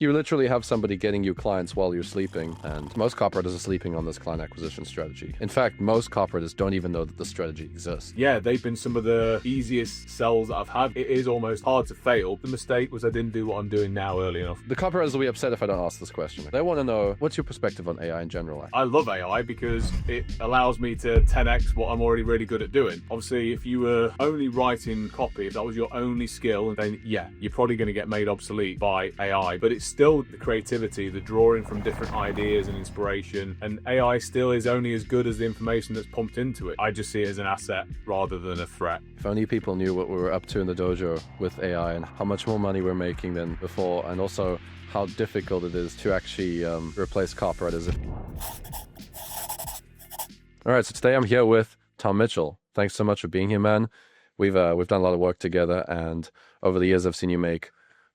You literally have somebody getting you clients while you're sleeping, and most copywriters are sleeping on this client acquisition strategy. In fact, most copywriters don't even know that the strategy exists. Yeah, they've been some of the easiest sells that I've had. It is almost hard to fail. The mistake was I didn't do what I'm doing now early enough. The copywriters will be upset if I don't ask this question. They want to know, what's your perspective on AI in general? I love AI because it allows me to 10x what I'm already really good at doing. Obviously, if you were only writing copy, if that was your only skill, then yeah, you're probably going to get made obsolete by AI. But it's still the creativity, the drawing from different ideas and inspiration. And AI still is only as good as the information that's pumped into it. I just see it as an asset rather than a threat. If only people knew what we were up to in the dojo with AI and how much more money we're making than before, and also how difficult it is to actually replace copywriters. All right, so today I'm here with Tom Mitchell. Thanks so much for being here, man. We've done a lot of work together, and over the years I've seen you make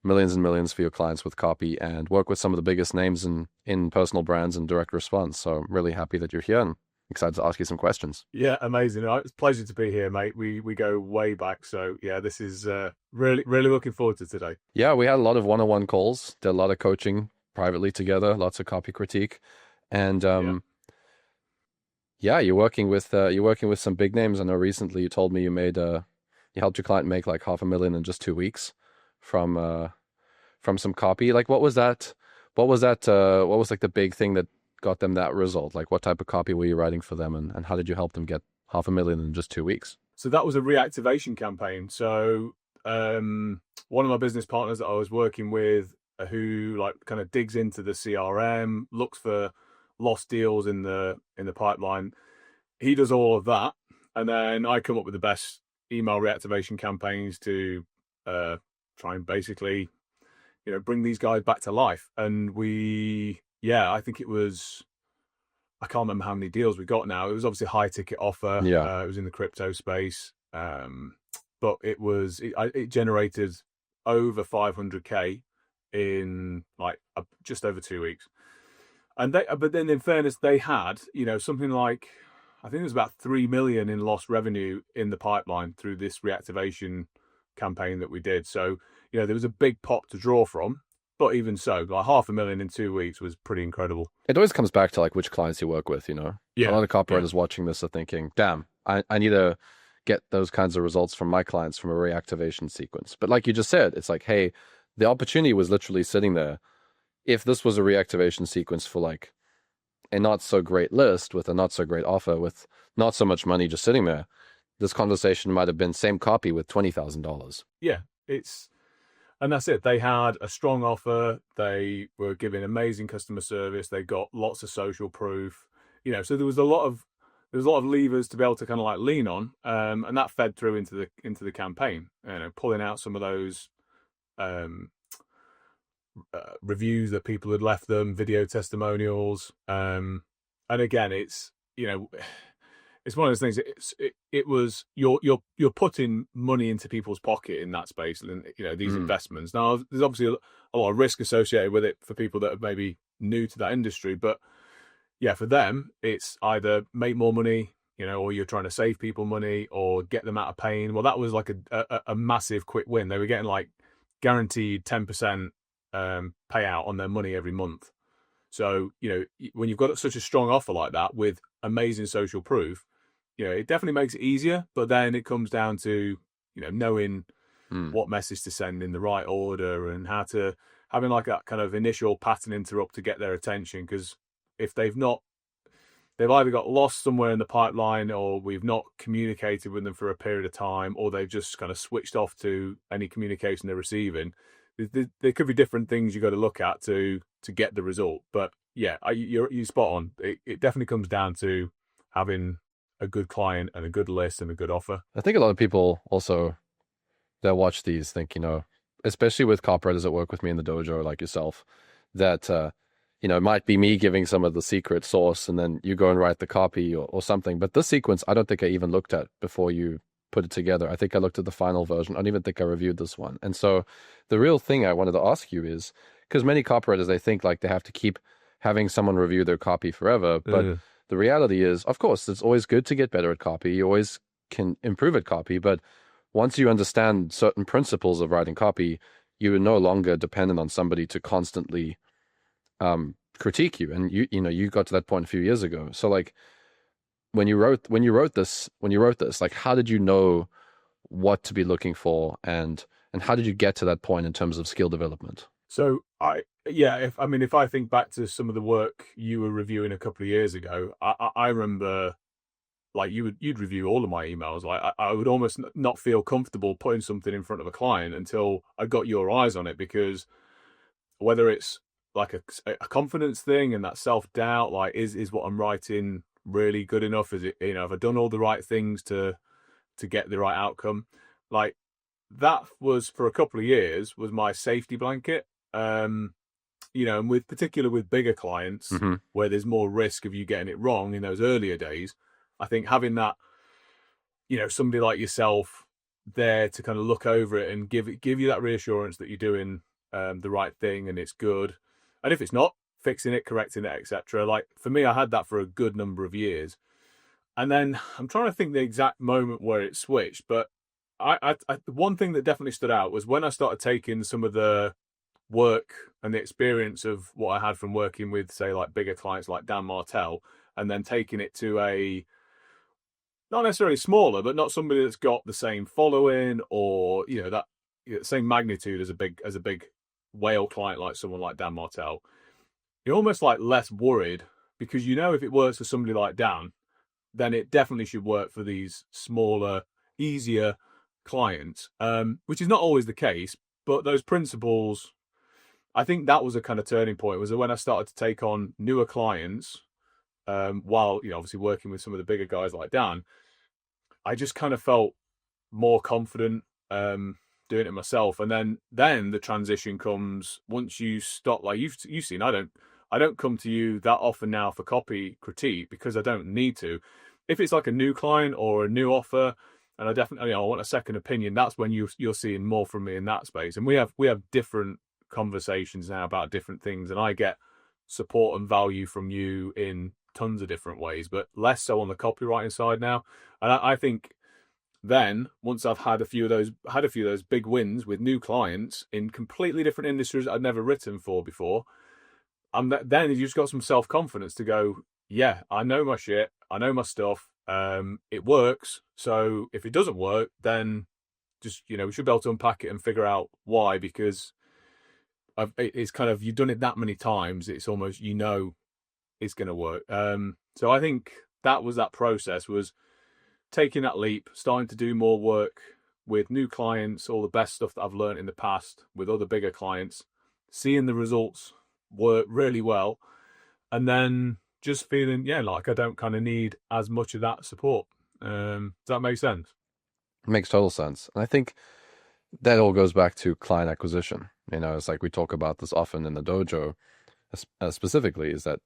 millions and millions for your clients with copy and work with some of the biggest names in personal brands and direct response. So I'm really happy that you're here and excited to ask you some questions. Yeah, amazing. It's a pleasure to be here, mate. We go way back. So yeah, this is really looking forward to today. Yeah, we had a lot of one-on-one calls, did a lot of coaching privately together, lots of copy critique. And yeah, you're working with some big names. I know recently you told me you helped your client make like $500,000 in just 2 weeks from some copy. Like what was like the big thing that got them that result? Like what type of copy were you writing for them, and how did you help them get $500,000 in just 2 weeks? So that was a reactivation campaign. So one of my business partners that I was working with, who like kind of digs into the CRM, looks for lost deals in the pipeline, he does all of that, and then I come up with the best email reactivation campaigns to try and basically, bring these guys back to life. And I think it was, I can't remember how many deals we got now. It was obviously a high ticket offer. Yeah. It was in the crypto space. But it generated over 500K in like just over 2 weeks. But then in fairness, they had, something like, I think it was about 3 million in lost revenue in the pipeline through this reactivation campaign that we did. So, there was a big pot to draw from, but even so, like $500,000 in 2 weeks was pretty incredible. It always comes back to like which clients you work with, Yeah. A lot of copywriters watching this are thinking, damn, I need to get those kinds of results from my clients from a reactivation sequence. But like you just said, it's like, hey, the opportunity was literally sitting there. If this was a reactivation sequence for like a not so great list with a not so great offer with not so much money just sitting there, this conversation might have been same copy with $20,000. Yeah, and that's it. They had a strong offer. They were giving amazing customer service. They got lots of social proof, so there was a lot of levers to be able to kind of like lean on. And that fed through into the campaign, pulling out some of those, reviews that people had left them, video testimonials. And again, it's, it's one of those things. It was you're putting money into people's pocket in that space, and these investments. Now, there's obviously a lot of risk associated with it for people that are maybe new to that industry, but yeah, for them, it's either make more money, or you're trying to save people money or get them out of pain. Well, that was like a massive quick win. They were getting like guaranteed 10% payout on their money every month. So when you've got such a strong offer like that with amazing social proof, it definitely makes it easier. But then it comes down to knowing what message to send in the right order and how to having like that kind of initial pattern interrupt to get their attention. Because if they've either got lost somewhere in the pipeline, or we've not communicated with them for a period of time, or they've just kind of switched off to any communication they're receiving. There could be different things you got to look at to get the result. But yeah, you're spot on. It definitely comes down to having a good client and a good list and a good offer. I think a lot of people also, they'll watch these think, especially with copywriters that work with me in the dojo like yourself, that, it might be me giving some of the secret sauce and then you go and write the copy or something. But this sequence, I don't think I even looked at before you put it together. I think I looked at the final version. I don't even think I reviewed this one. And so the real thing I wanted to ask you is, because many copywriters, they think like they have to keep having someone review their copy forever. But the reality is, of course, it's always good to get better at copy. You always can improve at copy. But once you understand certain principles of writing copy, you are no longer dependent on somebody to constantly critique you. And you got to that point a few years ago. So like when you wrote this, like how did you know what to be looking for, and how did you get to that point in terms of skill development? So if I think back to some of the work you were reviewing a couple of years ago, I remember like you'd review all of my emails. Like I would almost not feel comfortable putting something in front of a client until I got your eyes on it, because whether it's like a confidence thing and that self-doubt, like is what I'm writing really good enough? Is it, have I done all the right things to get the right outcome? Like that was, for a couple of years, was my safety blanket. And particular with bigger clients, Mm-hmm. where there's more risk of you getting it wrong in those earlier days, I think having that, somebody like yourself there to kind of look over it and give you that reassurance that you're doing the right thing and it's good. And if it's not, fixing it, correcting it, etc. Like for me, I had that for a good number of years. And then I'm trying to think the exact moment where it switched, but I one thing that definitely stood out was when I started taking some of the work and the experience of what I had from working with, say, like bigger clients like Dan Martell, and then taking it to a not necessarily smaller, but not somebody that's got the same following or that same magnitude as a big whale client like someone like Dan Martell. You're almost like less worried, because if it works for somebody like Dan, then it definitely should work for these smaller, easier clients, which is not always the case. But those principles, I think that was a kind of turning point, was when I started to take on newer clients, while obviously working with some of the bigger guys like Dan. I just kind of felt more confident doing it myself. And then the transition comes once you stop. Like you've seen, I don't come to you that often now for copy critique, because I don't need to. If it's like a new client or a new offer, and I definitely I want a second opinion, that's when you're seeing more from me in that space. And we have different conversations now about different things, and I get support and value from you in tons of different ways, but less so on the copywriting side now. And I think then once I've had a few of those big wins with new clients in completely different industries I'd never written for before, then you just got some self-confidence to go, yeah, I know my shit, I know my stuff, it works. So if it doesn't work, then just we should be able to unpack it and figure out why, because it's kind of, you've done it that many times, it's almost it's going to work. So I think that process was taking that leap, starting to do more work with new clients, all the best stuff that I've learned in the past with other bigger clients, seeing the results work really well, and then just feeling like I don't kind of need as much of that support. Does that make sense? It makes total sense. And I think that all goes back to client acquisition. It's like we talk about this often in the dojo, specifically, is that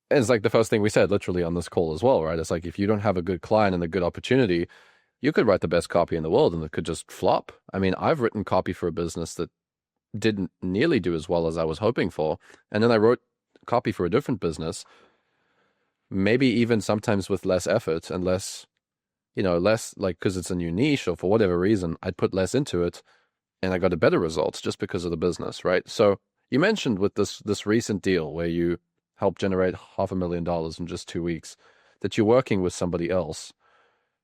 it's like the first thing we said literally on this call as well, right? It's like if you don't have a good client and a good opportunity, you could write the best copy in the world and it could just flop. I mean, I've written copy for a business that didn't nearly do as well as I was hoping for. And then I wrote copy for a different business, maybe even sometimes with less effort and less like, because it's a new niche or for whatever reason, I'd put less into it and I got a better result just because of the business, right? So you mentioned with this recent deal where you helped generate $500,000 in just 2 weeks, that you're working with somebody else.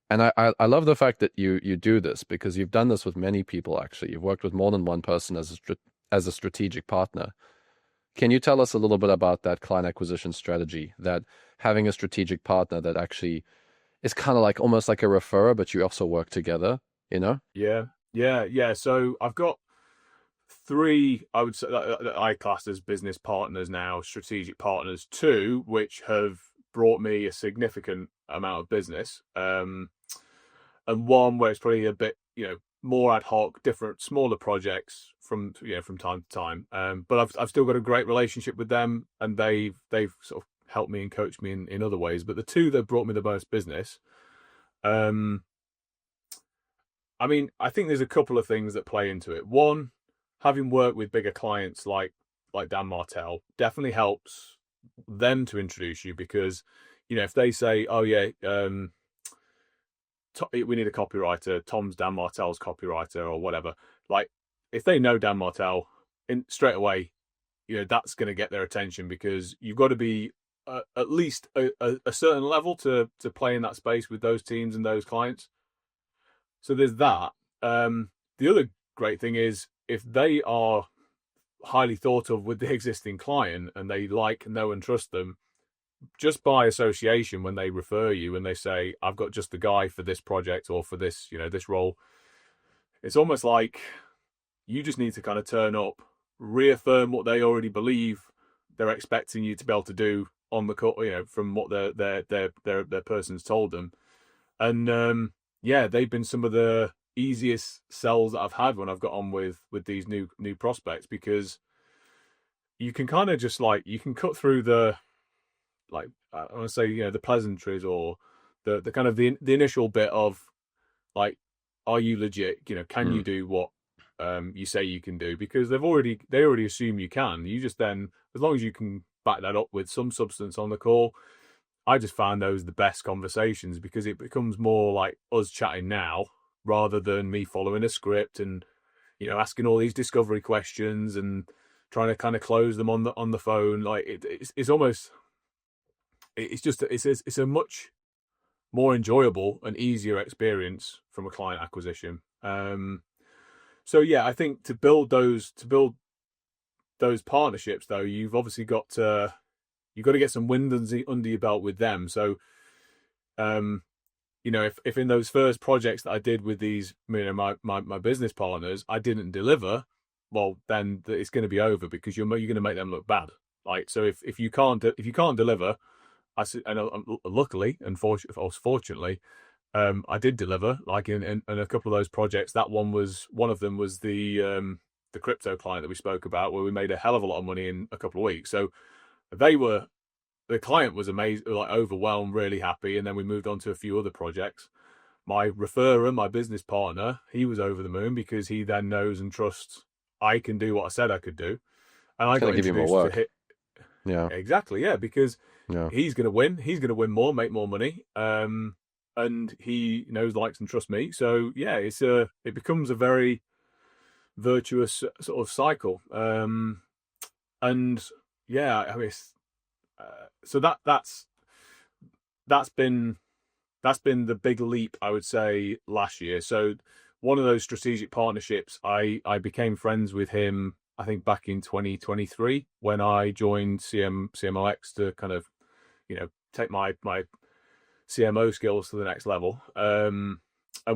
And I love the fact that you do this, because you've done this with many people, actually. You've worked with more than one person as a strategic partner. Can you tell us a little bit about that client acquisition strategy, that having a strategic partner that actually is kind of like almost like a referrer, but you also work together, Yeah. So I've got 3, I would say, that I class as business partners now, strategic partners. 2 which have brought me a significant amount of business, and 1 where it's probably a bit more ad hoc, different smaller projects from time to time. But I've still got a great relationship with them, and they've sort of helped me and coached me in other ways. But the 2 that brought me the most business, I mean, I think there's a couple of things that play into it. 1, having worked with bigger clients like Dan Martell definitely helps them to introduce you, because if they say, oh yeah, we need a copywriter, Tom's Dan Martell's copywriter or whatever, like if they know Dan Martell in straight away, that's going to get their attention, because you've got to be at least a certain level to play in that space with those teams and those clients. So there's that. The other great thing is, if they are highly thought of with the existing client and they like, know and trust them, just by association, when they refer you and they say, I've got just the guy for this project or for this, this role, it's almost like you just need to kind of turn up, reaffirm what they already believe they're expecting you to be able to do on the call, from what their person's told them. And they've been some of the easiest sells that I've had when I've got on with these new prospects, because you can kind of just you can cut through the, I want to say, the pleasantries, or the kind of the initial bit of are you legit? Can you do what you say you can do? Because they already assume you can. You just then, as long as you can back that up with some substance on the call, I just find those the best conversations, because it becomes more like us chatting now rather than me following a script and asking all these discovery questions and trying to kind of close them on the phone. It's almost, it's a much more enjoyable and easier experience from a client acquisition. So yeah, I think to build those partnerships, though, you've obviously got to get some wind under your belt with them. So, if in those first projects that I did with these, my business partners, I didn't deliver, well, then it's going to be over, because you're going to make them look bad. So if you can't deliver, luckily and fortunately, I did deliver. In a couple of those projects, one of them was the crypto client that we spoke about, where we made a hell of a lot of money in a couple of weeks. So the client was amazing, overwhelmed, really happy. And then we moved on to a few other projects. My referrer, my business partner, he was over the moon, because he then knows and trusts I can do what I said I could do. And I got introduced to hit. Yeah, exactly. Yeah, because he's going to win. He's going to win more, make more money. And he knows, likes, and trusts me. So yeah, it becomes a very virtuous sort of cycle. And yeah, I mean, so that's been the big leap, I would say, last year. So one of those strategic partnerships, I became friends with him, I think back in 2023, when I joined CMOX to kind of, take my CMO skills to the next level. And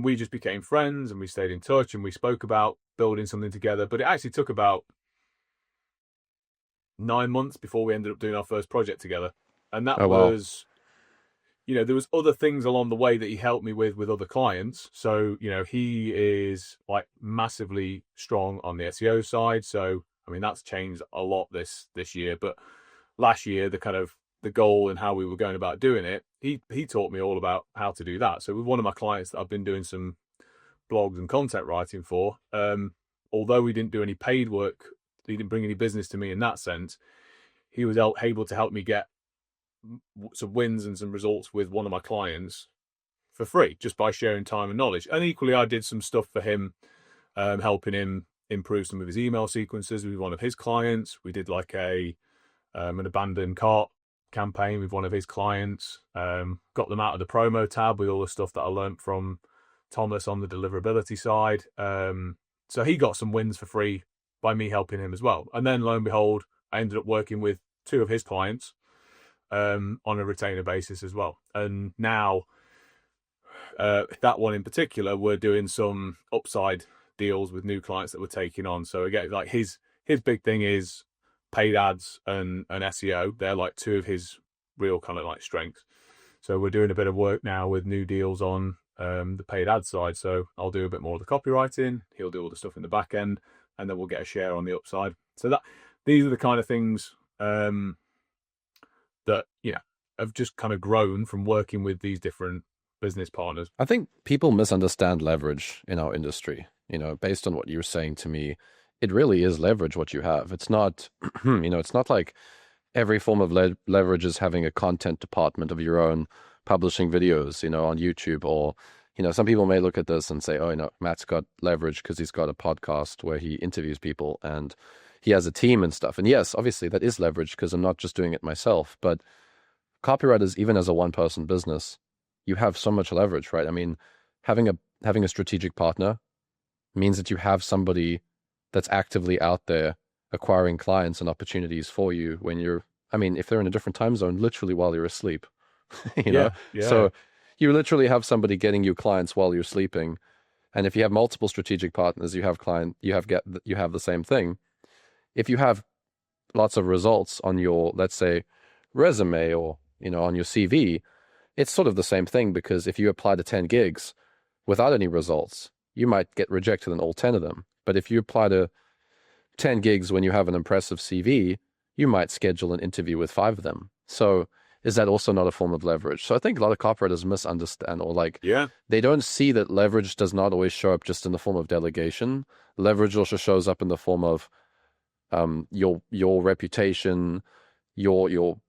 we just became friends, and we stayed in touch, and we spoke about building something together. But it actually took about 9 months before we ended up doing our first project together. And that was, there was other things along the way that he helped me with other clients. So, he is massively strong on the SEO side. So, I mean, that's changed a lot this year. But last year, the goal and how we were going about doing it, he taught me all about how to do that. So with one of my clients that I've been doing some blogs and content writing for, although we didn't do any paid work, he didn't bring any business to me in that sense, he was able to help me get some wins and some results with one of my clients for free, just by sharing time and knowledge. And equally, I did some stuff for him, helping him improve some of his email sequences with one of his clients. We did an abandoned cart campaign with one of his clients, got them out of the promo tab with all the stuff that I learned from Thomas on the deliverability side. So he got some wins for free by me helping him as well. And then lo and behold, I ended up working with two of his clients on a retainer basis as well. And now that one in particular, we're doing some upside deals with new clients that we're taking on. So again, his big thing is paid ads and SEO. They're two of his real kind of strengths. So we're doing a bit of work now with new deals on the paid ad side. So I'll do a bit more of the copywriting. He'll do all the stuff in the back end, and then we'll get a share on the upside. So these are the kind of things that have just kind of grown from working with these different business partners. I think people misunderstand leverage in our industry. Based on what you're saying to me, it really is leverage what you have. It's not, it's not like every form of leverage is having a content department of your own, publishing videos, on YouTube, or, some people may look at this and say, oh, Matt's got leverage because he's got a podcast where he interviews people and he has a team and stuff. And yes, obviously that is leverage because I'm not just doing it myself, but copywriters, even as a one-person business, you have so much leverage, right? I mean, having a strategic partner means that you have somebody that's actively out there acquiring clients and opportunities for you when if they're in a different time zone, literally while you're asleep, Yeah. So you literally have somebody getting you clients while you're sleeping. And if you have multiple strategic partners, you have the same thing. If you have lots of results on your, let's say, resume or, on your CV, it's sort of the same thing, because if you apply to 10 gigs without any results, you might get rejected on all 10 of them. But if you apply to 10 gigs when you have an impressive CV, you might schedule an interview with 5 of them. So is that also not a form of leverage? So I think a lot of copywriters misunderstand, or they don't see that leverage does not always show up just in the form of delegation. Leverage also shows up in the form of your reputation, your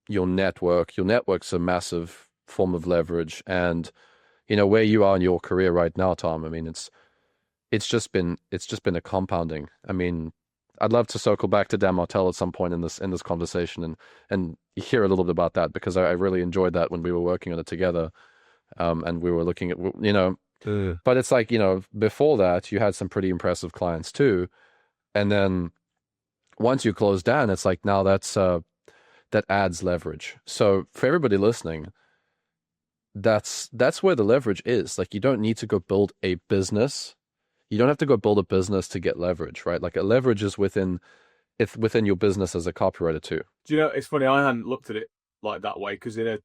network. Your network's a massive form of leverage. And where you are in your career right now, Tom, I mean, it's just been a compounding. I mean, I'd love to circle back to Dan Martell at some point in this conversation and hear a little bit about that, because I really enjoyed that when we were working on it together, and we were looking at But it's before that you had some pretty impressive clients too, and then once you close down, it's now that adds leverage. So for everybody listening, that's where the leverage is. You don't need to go build a business. You don't have to go build a business to get leverage, right? A leverage is within your business as a copywriter too. Do you know, it's funny, I hadn't looked at it like that way, because in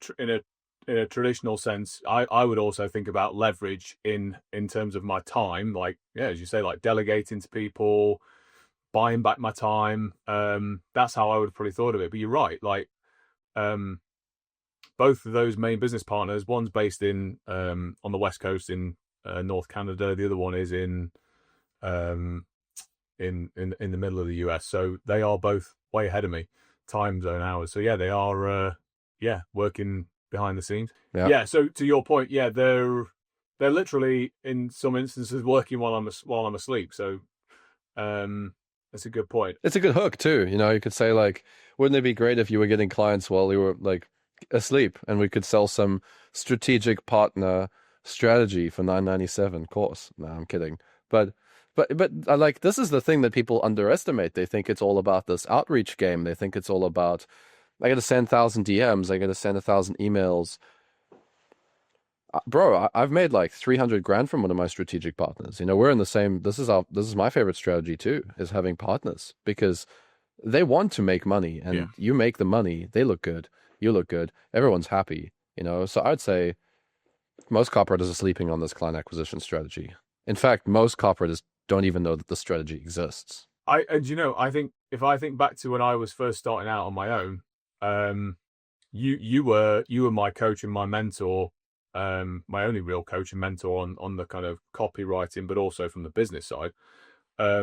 a traditional sense, I would also think about leverage in terms of my time, as you say, delegating to people, buying back my time. That's how I would have probably thought of it. But you're right, both of those main business partners, one's based in on the West Coast in North Canada, the other one is in the middle of the US. So they are both way ahead of me, time zone hours. So yeah, they are working behind the scenes. Yeah. So to your point, they're literally in some instances working while I'm asleep. So that's a good point. It's a good hook too. You could say wouldn't it be great if you were getting clients while you were asleep, and we could sell some strategic partner strategy for $9.97 course. No, I'm kidding. But this is the thing that people underestimate. They think it's all about this outreach game. They think it's all about, I got to send 1,000 DMs. I got to send 1,000 emails. Bro, I've made $300,000 from one of my strategic partners. We're in the same. This is my favorite strategy too, is having partners, because they want to make money, and you make the money. They look good. You look good. Everyone's happy. So I'd say most copywriters are sleeping on this client acquisition strategy. In fact, most copywriters don't even know that the strategy exists. I think if I think back to when I was first starting out on my own, you were my coach and my mentor, my only real coach and mentor on the kind of copywriting, but also from the business side. I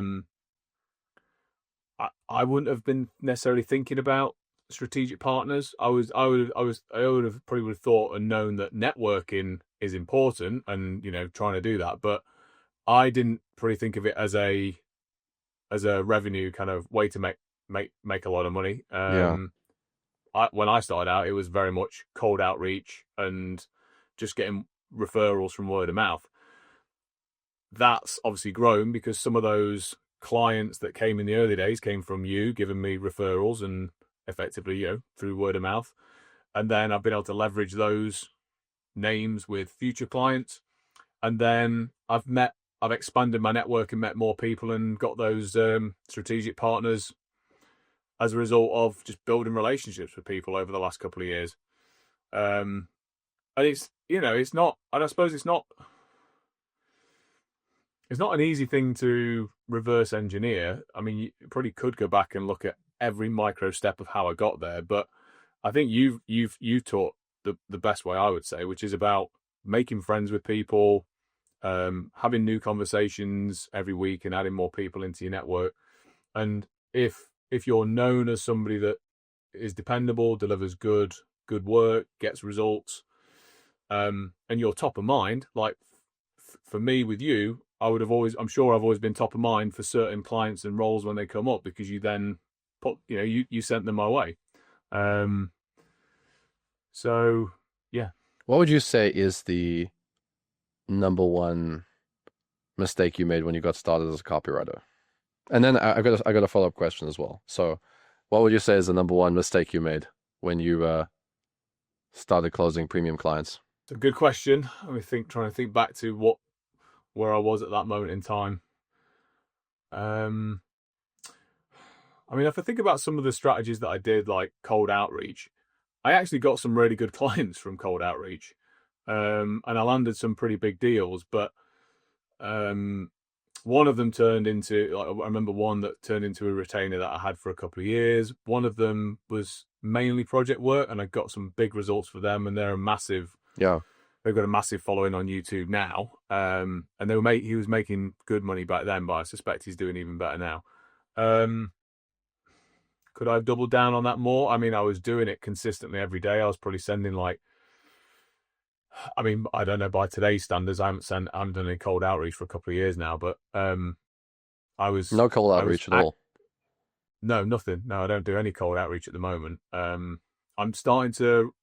wouldn't have been necessarily thinking about strategic partners. I would have probably thought and known that networking is important, and trying to do that, but I didn't probably think of it as a revenue kind of way to make a lot of money. When I started out, it was very much cold outreach and just getting referrals from word of mouth. That's obviously grown, because some of those clients that came in the early days came from you giving me referrals, and effectively, through word of mouth. And then I've been able to leverage those names with future clients. And then I've expanded my network and met more people and got those strategic partners as a result of just building relationships with people over the last couple of years. And it's, it's not, and I suppose it's not an easy thing to reverse engineer. I mean, you probably could go back and look at every micro step of how I got there, but I think you've taught the best way, I would say, which is about making friends with people, having new conversations every week and adding more people into your network. And if you're known as somebody that is dependable, delivers good work, gets results, and you're top of mind, for me with you, I'm sure I've always been top of mind for certain clients and roles when they come up, because you then you sent them my way. So yeah. What would you say is the number one mistake you made when you got started as a copywriter? And then I got a follow-up question as well. So what would you say is the number one mistake you made when you started closing premium clients? It's a good question. Trying to think back to where I was at that moment in time. If I think about some of the strategies that I did, like cold outreach, I actually got some really good clients from cold outreach. And I landed some pretty big deals, but one of them turned into, I remember one that turned into a retainer that I had for a couple of years. One of them was mainly project work, and I got some big results for them, and they're a massive, they've got a massive following on YouTube now. And he was making good money back then, but I suspect he's doing even better now. Could I have doubled down on that more? I was doing it consistently every day. I was probably sending I don't know, by today's standards, I haven't done any cold outreach for a couple of years now, but I was... No cold outreach at all? No, nothing. No, I don't do any cold outreach at the moment. I'm starting to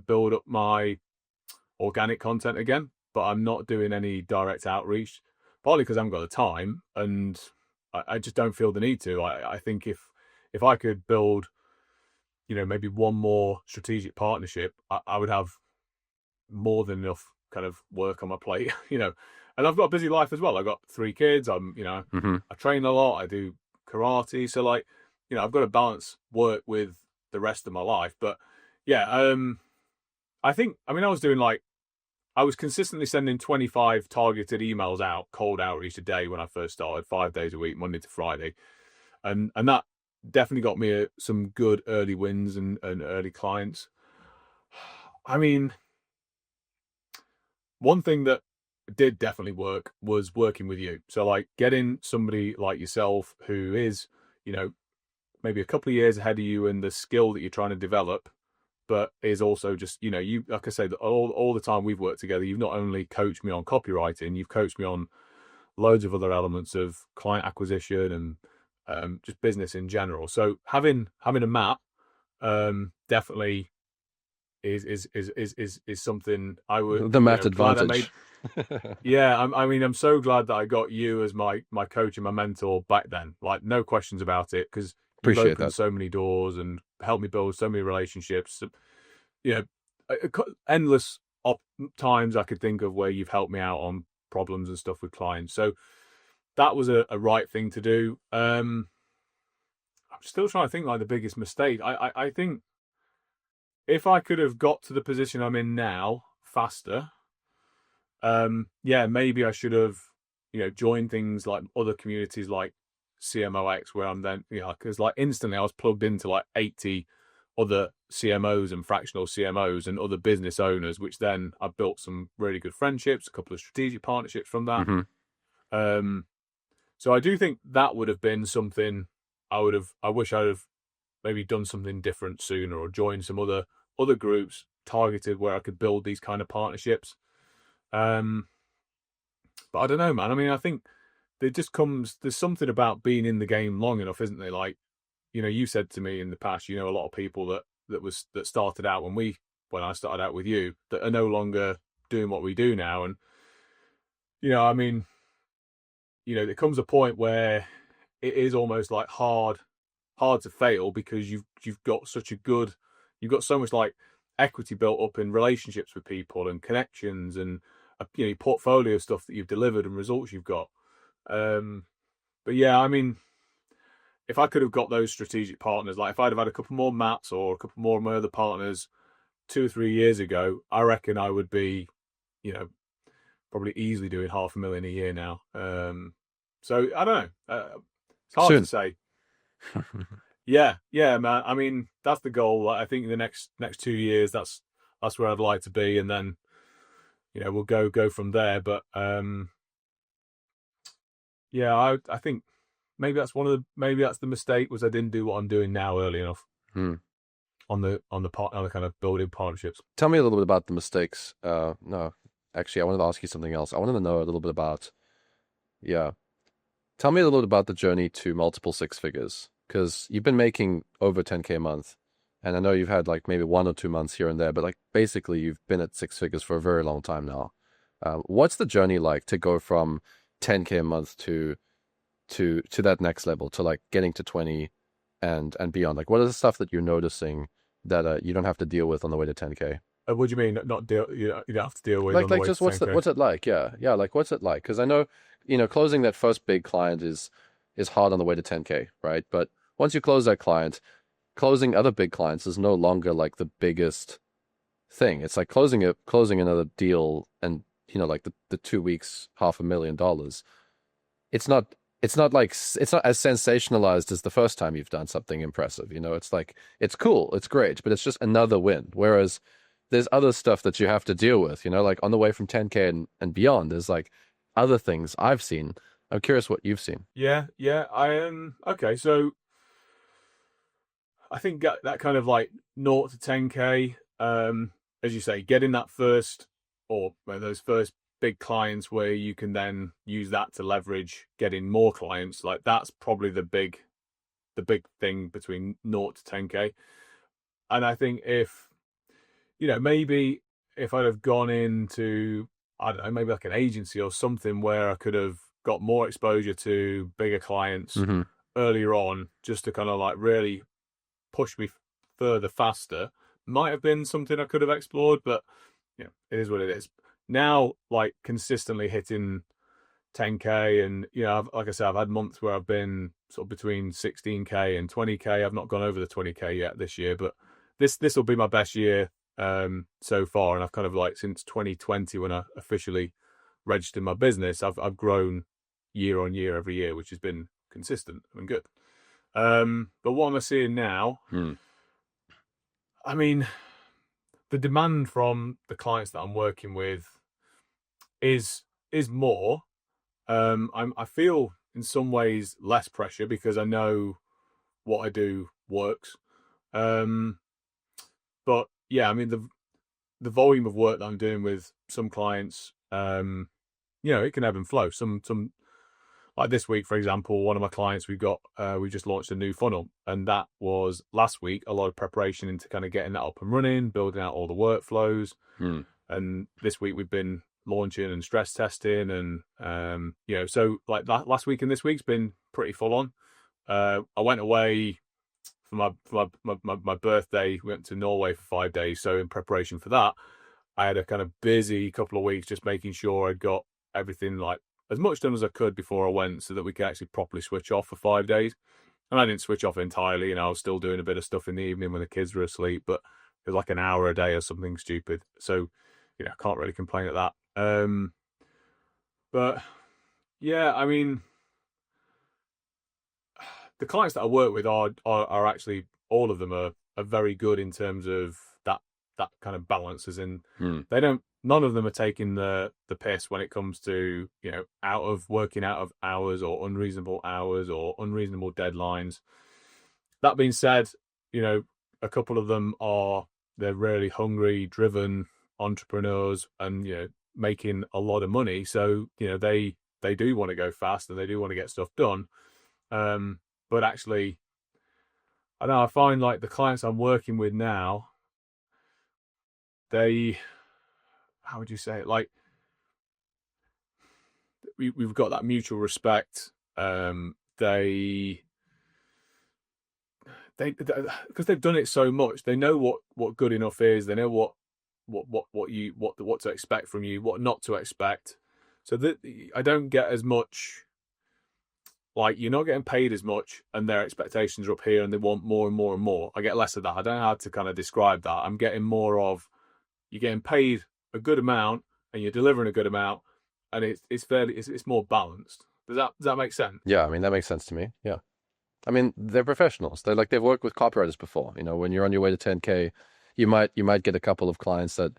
build up my organic content again, but I'm not doing any direct outreach, partly because I haven't got the time, and I just don't feel the need to. I think if I could build, maybe one more strategic partnership, I would have more than enough kind of work on my plate, and I've got a busy life as well. I've got 3 kids. I train a lot. I do karate. So I've got to balance work with the rest of my life. But yeah, I think, I was doing I was consistently sending 25 targeted emails out, cold outreach a day when I first started, 5 days a week, Monday to Friday. And that definitely got me some good early wins and early clients. One thing that did definitely work was working with you. So getting somebody like yourself who is, maybe a couple of years ahead of you in the skill that you're trying to develop, but is also just, you, like I said, all the time we've worked together, you've not only coached me on copywriting, you've coached me on loads of other elements of client acquisition and just business in general. So having a map definitely is something I would... The map advantage. Yeah, I'm so glad that I got you as my coach and my mentor back then. No questions about it, because you've opened so many doors and helped me build so many relationships. Endless times I could think of where you've helped me out on problems and stuff with clients. So that was a right thing to do. I'm still trying to think the biggest mistake. I think if I could have got to the position I'm in now faster, maybe I should have, joined things like other communities like CMOX, where I'm then, because instantly I was plugged into 80 other CMOs and fractional CMOs and other business owners, which then I built some really good friendships, a couple of strategic partnerships from that. Mm-hmm. So I do think that would have been something I wish I'd have maybe done something different sooner, or joined some other groups targeted where I could build these kind of partnerships. But I don't know, man. I think there's something about being in the game long enough, isn't there? You said to me in the past, a lot of people that started out when I started out with you, that are no longer doing what we do now. And, there comes a point where it is almost hard to fail, because you've got so much equity built up in relationships with people and connections and portfolio stuff that you've delivered and results you've got. But yeah, if I could have got those strategic partners, if I'd have had a couple more Matts or a couple more of my other partners 2 or 3 years ago, I reckon I would be, probably easily doing $500,000 a year now. So I don't know. It's hard to say. Yeah, man. That's the goal. I think in the next 2 years, that's where I'd like to be, and then, we'll go from there. But I think maybe that's the mistake, was I didn't do what I'm doing now early enough on the kind of building partnerships. Tell me a little bit about the mistakes. No, actually, I wanted to ask you something else. I wanted to know a little bit about, yeah. Tell me a little bit about the journey to multiple six figures, because you've been making over 10K a month. And I know you've had like maybe 1 or 2 months here and there, but like basically you've been at six figures for a very long time now. What's the journey like to go from 10K a month to that next level, to like getting to 20 and beyond? Like, what is the stuff that you're noticing that you don't have to deal with on the way to 10K? What do you mean? Not deal? You don't have to deal with on the Like way just to 10K. what's it like? Yeah. Like, what's it like? Because I know, closing that first big client is hard on the way to 10K, right? But once you close that client, closing other big clients is no longer like the biggest thing. It's like closing another deal, and like the 2 weeks, $500,000. It's not it's not as sensationalized as the first time you've done something impressive. It's like, it's cool, it's great, but it's just another win. Whereas there's other stuff that you have to deal with, like on the way from 10K and beyond, there's like other things I've seen. I'm curious what you've seen. Yeah. I am okay. So I think that kind of like 0 to 10K, as you say, getting that first, or those first big clients where you can then use that to leverage getting more clients. Like, that's probably the big thing between 0 to 10K. And I think if, maybe if I'd have gone into, I don't know, maybe like an agency or something where I could have got more exposure to bigger clients earlier on, just to kind of like really push me further faster, might have been something I could have explored. But it is what it is. Now, like, consistently hitting 10K, and like I said, I've had months where I've been sort of between 16K and 20K. I've not gone over the 20K yet this year, but this will be my best year so far. And I've kind of like, since 2020, when I officially registered my business, I've grown year on year every year, which has been consistent and good. But what am I seeing now? I mean, the demand from the clients that I'm working with is more. I feel in some ways less pressure, because I know what I do works. But yeah, I mean, the volume of work that I'm doing with some clients, it can ebb and flow. Some like this week, for example, one of my clients, we just launched a new funnel, and that was last week a lot of preparation into kind of getting that up and running, building out all the workflows. And this week we've been launching and stress testing, and so like that last week and this week's been pretty full on. I went away for my birthday. We went to Norway for 5 days, so in preparation for that, I had a kind of busy couple of weeks just making sure I'd got everything like as much done as I could before I went, so that we could actually properly switch off for 5 days. And I didn't switch off entirely, I was still doing a bit of stuff in the evening when the kids were asleep, but it was like an hour a day or something stupid. So, I can't really complain at that. But yeah, I mean, the clients that I work with are actually, all of them are very good in terms of that kind of balance, as in none of them are taking the piss when it comes to, working out of hours, or unreasonable hours, or unreasonable deadlines. That being said, a couple of them they're really hungry, driven entrepreneurs, and making a lot of money. So they do want to go fast, and they do want to get stuff done. But actually, I find like the clients I'm working with now, how would you say it? Like, we've got that mutual respect. They because they've done it so much, they know what good enough is. They know what to expect from you, what not to expect. So that I don't get as much, like, you're not getting paid as much, and their expectations are up here, and they want more and more and more. I get less of that. I don't know how to kind of describe that. I'm getting more of, you're getting paid a good amount, and you're delivering a good amount, and it's more balanced. Does that make sense? Yeah, I mean, that makes sense to me. Yeah. I mean, they're professionals. They've worked with copywriters before. When you're on your way to 10K, you might get a couple of clients that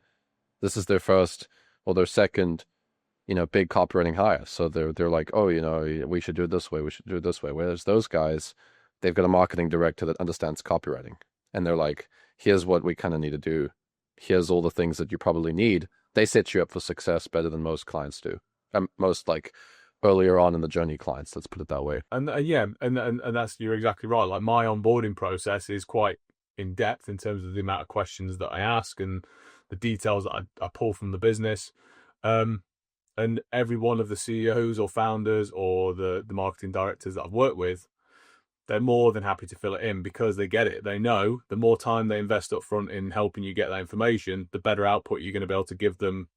this is their first or their second, big copywriting hire. So they're like, oh, we should do it this way. We should do it this way. Whereas those guys, they've got a marketing director that understands copywriting, and they're like, here's what we kind of need to do. Here's all the things that you probably need. they set you up for success better than most clients do. Most like earlier on in the journey clients, let's put it that way. And yeah, and that's, you're exactly right. Like, my onboarding process is quite in depth in terms of the amount of questions that I ask and the details that I pull from the business. And every one of the CEOs or founders or the marketing directors that I've worked with, they're more than happy to fill it in because they get it. They know the more time they invest up front in helping you get that information, the better output you're going to be able to give them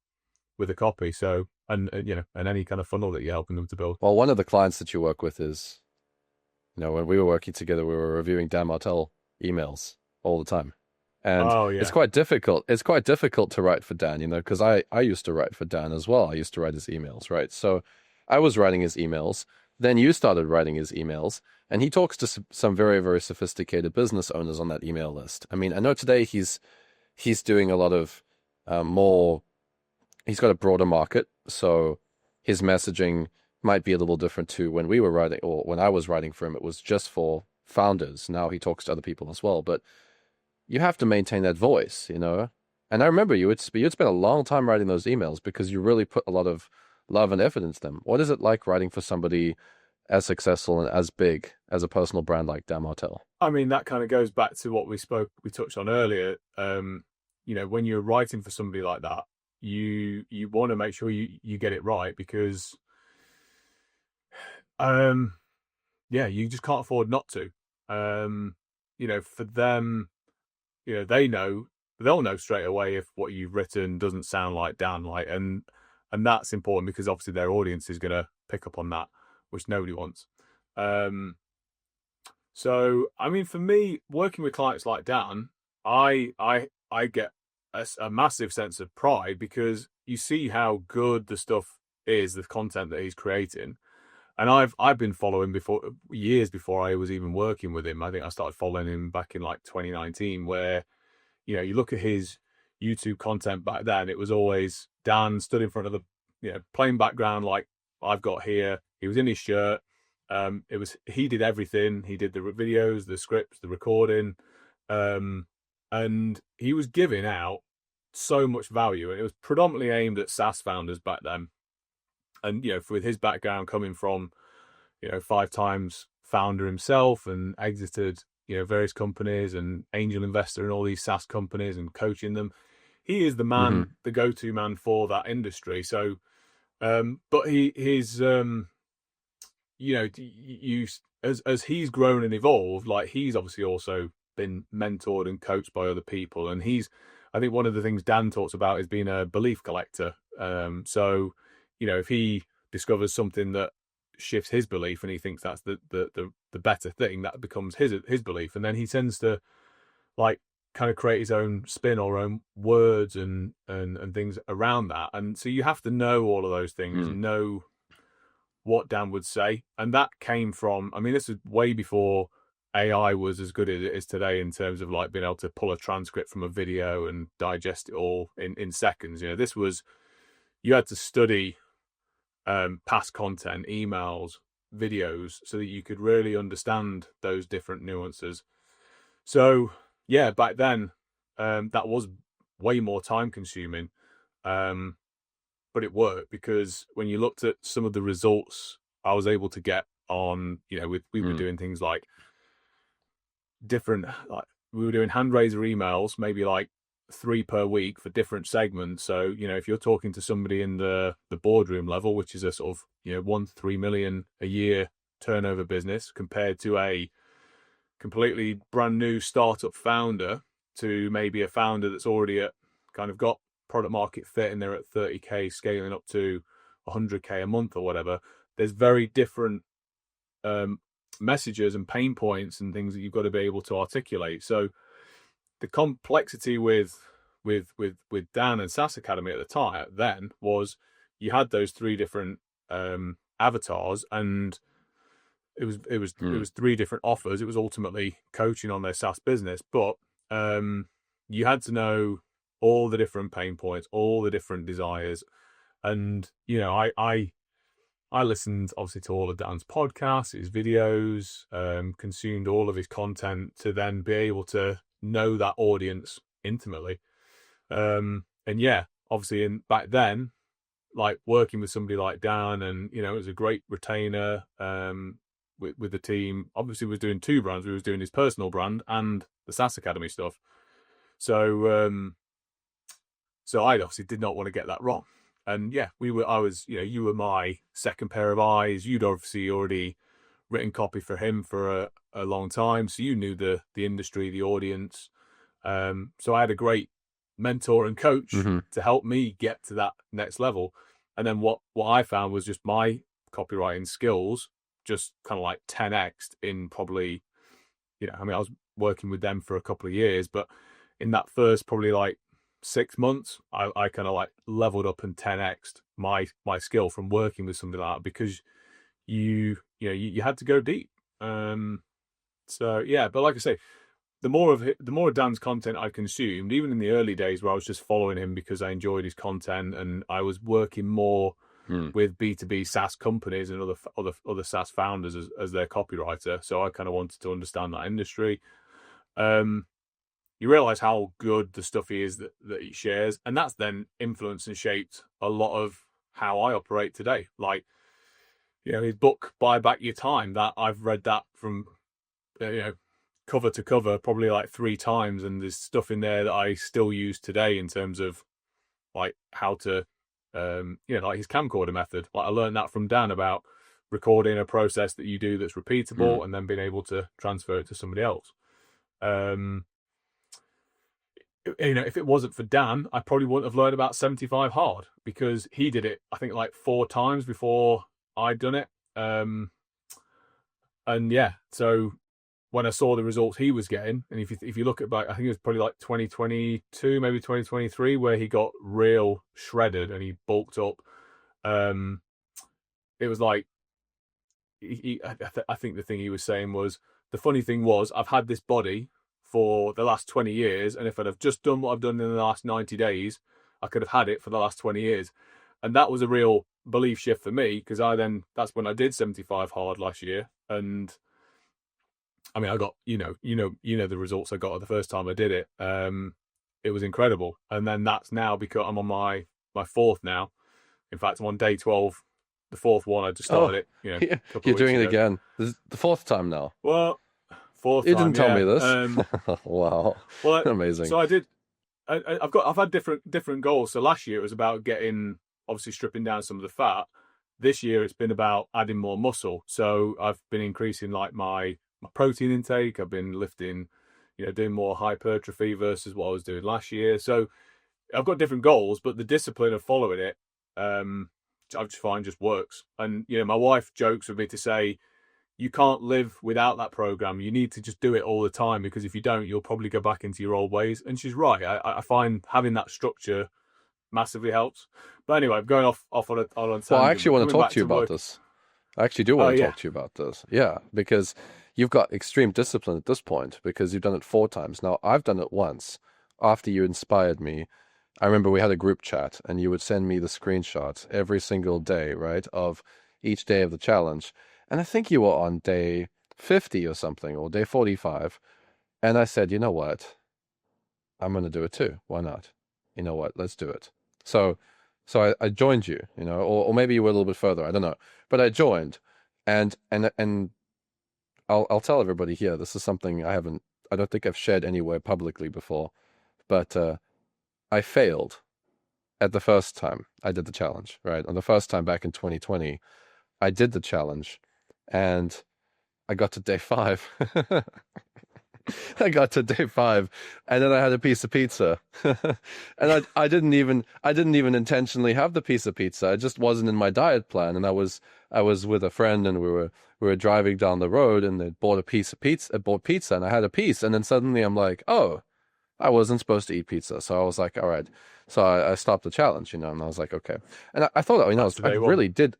with a copy. So, and any kind of funnel that you're helping them to build. Well, one of the clients that you work with is, when we were working together, we were reviewing Dan Martell emails all the time. And it's quite difficult. It's quite difficult to write for Dan, because I used to write for Dan as well. I used to write his emails, right? So I was writing his emails. Then you started writing his emails. And he talks to some very, very sophisticated business owners on that email list. I mean, I know today he's doing a lot of more, he's got a broader market. So his messaging might be a little different to when we were writing, or when I was writing for him, it was just for founders. Now he talks to other people as well. But you have to maintain that voice, And I remember you'd spend a long time writing those emails because you really put a lot of love and effort into them. What is it like writing for somebody as successful and as big as a personal brand like Dan Martell? I mean, that kind of goes back to what we touched on earlier. When you're writing for somebody like that, you want to make sure you get it right because, you just can't afford not to. For them, they'll know straight away if what you've written doesn't sound like Dan, and that's important because obviously their audience is going to pick up on that, which nobody wants. So, I mean, for me, working with clients like Dan, I get a massive sense of pride because you see how good the stuff is, the content that he's creating. And I've been following years before I was even working with him. I think I started following him back in like 2019, where, you look at his YouTube content back then, it was always Dan stood in front of the, plain background like I've got here. He was in his shirt. He did everything. He did the videos, the scripts, the recording, and he was giving out so much value. And it was predominantly aimed at SaaS founders back then. And, with his background coming from, 5 times founder himself and exited, various companies and angel investor in all these SaaS companies and coaching them, he is the man, the go-to man for that industry. So, but as he's grown and evolved, like he's obviously also been mentored and coached by other people. And I think one of the things Dan talks about is being a belief collector. So, if he discovers something that shifts his belief and he thinks that's the better thing, that becomes his belief. And then he tends to like kind of create his own spin or own words and things around that. And so you have to know all of those things, know what Dan would say. And that came from, I mean, this is way before AI was as good as it is today in terms of like being able to pull a transcript from a video and digest it all in seconds. This was, you had to study past content, emails, videos, so that you could really understand those different nuances. So yeah, back then that was way more time consuming, but it worked because when you looked at some of the results I was able to get on, we were doing things like different, like we were doing hand raiser emails, maybe like 3 per week for different segments. So, if you're talking to somebody in the boardroom level, which is a sort of, 1 to 3 million a year turnover business, compared to a completely brand new startup founder, to maybe a founder that's already kind of got product market fit and they're at 30K scaling up to 100K a month or whatever, there's very different messages and pain points and things that you've got to be able to articulate. So the complexity with Dan and SaaS Academy at the time then was you had those 3 different avatars, and it was 3 different offers. It was ultimately coaching on their SaaS business, but you had to know all the different pain points, all the different desires. And I listened obviously to all of Dan's podcasts, his videos, consumed all of his content to then be able to know that audience intimately. And yeah, obviously back then, like working with somebody like Dan, and it was a great retainer with the team. Obviously, was doing two brands. We was doing his personal brand and the SaaS Academy stuff. So so I obviously did not want to get that wrong. And yeah, you were my second pair of eyes. You'd obviously already written copy for him for a long time, so you knew the industry, the audience. So I had a great mentor and coach to help me get to that next level. And then what I found was just my copywriting skills just kind of like 10x in probably, I was working with them for a couple of years, but in that first probably like 6 months, I kind of like leveled up and 10x'd my skill from working with somebody like that, because you had to go deep. So yeah, but like I say, the more of Dan's content I consumed, even in the early days where I was just following him because I enjoyed his content, and I was working more with B2B SaaS companies and other SaaS founders as their copywriter. So I kind of wanted to understand that industry. You realize how good the stuff is that he shares, and that's then influenced and shaped a lot of how I operate today. Like, his book "Buy Back Your Time," that I've read that from cover to cover probably like 3 times, and there's stuff in there that I still use today in terms of like how to like his camcorder method. Like I learned that from Dan about recording a process that you do that's repeatable and then being able to transfer it to somebody else. If it wasn't for Dan, I probably wouldn't have learned about 75 hard, because he did it I think like 4 times before I'd done it. And yeah, so when I saw the results he was getting, and if you look at back, I think it was probably like 2022, maybe 2023, where he got real shredded and he bulked up. It was like, I think the thing he was saying was, the funny thing was, I've had this body for the last 20 years, and if I'd have just done what I've done in the last 90 days, I could have had it for the last 20 years. And that was a real belief shift for me, because that's when I did 75 hard last year. And I mean, I got, the results I got the first time I did it. It was incredible. And then that's now because I'm on my 4th now. In fact, I'm on day 12, the 4th one. I just started it, You're doing it again. This is the 4th time now. Well, 4th You time, didn't tell me this. Wow. Well, amazing. So I did. I've had different goals. So last year it was about obviously stripping down some of the fat. This year it's been about adding more muscle. So I've been increasing like my protein intake. I've been lifting, doing more hypertrophy versus what I was doing last year. So I've got different goals, but the discipline of following it, I just find just works. And my wife jokes with me to say, you can't live without that program. You need to just do it all the time, because if you don't, you'll probably go back into your old ways. And she's right. I find having that structure massively helps. But anyway, I'm going off on a tangent. Well, I actually want to talk to you about this. I actually do want to talk to you about this. Yeah, because you've got extreme discipline at this point, because you've done it 4 times. Now, I've done it once after you inspired me. I remember we had a group chat, and you would send me the screenshots every single day, right, of each day of the challenge. And I think you were on day 50 or something, or day 45. And I said, you know what? I'm going to do it too. Why not? You know what? Let's do it. So I joined you, or maybe you were a little bit further. I don't know. But I joined. And I'll tell everybody here, this is something I don't think I've shared anywhere publicly before. But I failed at the first time I did the challenge, right? On the first time back in 2020, I did the challenge. And I got to day 5. I got to day 5, and then I had a piece of pizza. And I didn't even intentionally have the piece of pizza. It just wasn't in my diet plan. And I was with a friend, and we were driving down the road, and they bought pizza, and I had a piece. And then suddenly I'm like, oh, I wasn't supposed to eat pizza. So I was like, all right. So I stopped the challenge, and I was like, okay. And I thought, I really did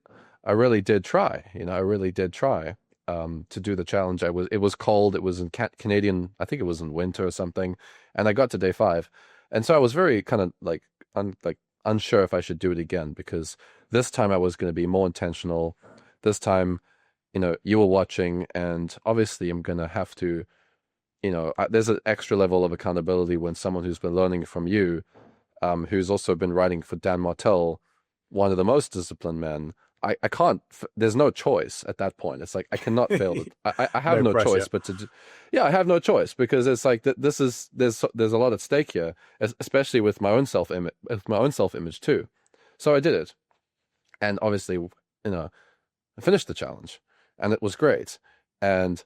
try, I really did try to do the challenge. It was cold. It was in Canadian, I think it was in winter or something. And I got to day 5. And so I was very kind of like unsure if I should do it again, because this time I was going to be more intentional. This time, you were watching, and obviously I'm going to have to, there's an extra level of accountability when someone who's been learning from you who's also been writing for Dan Martell, one of the most disciplined men. I can't, there's no choice at that point. It's like, I cannot fail. I have No no pressure. choice but to, yeah, I have no choice, because it's like, there's a lot at stake here, especially with my own self-image too. So I did it. And obviously, I finished the challenge, and it was great. And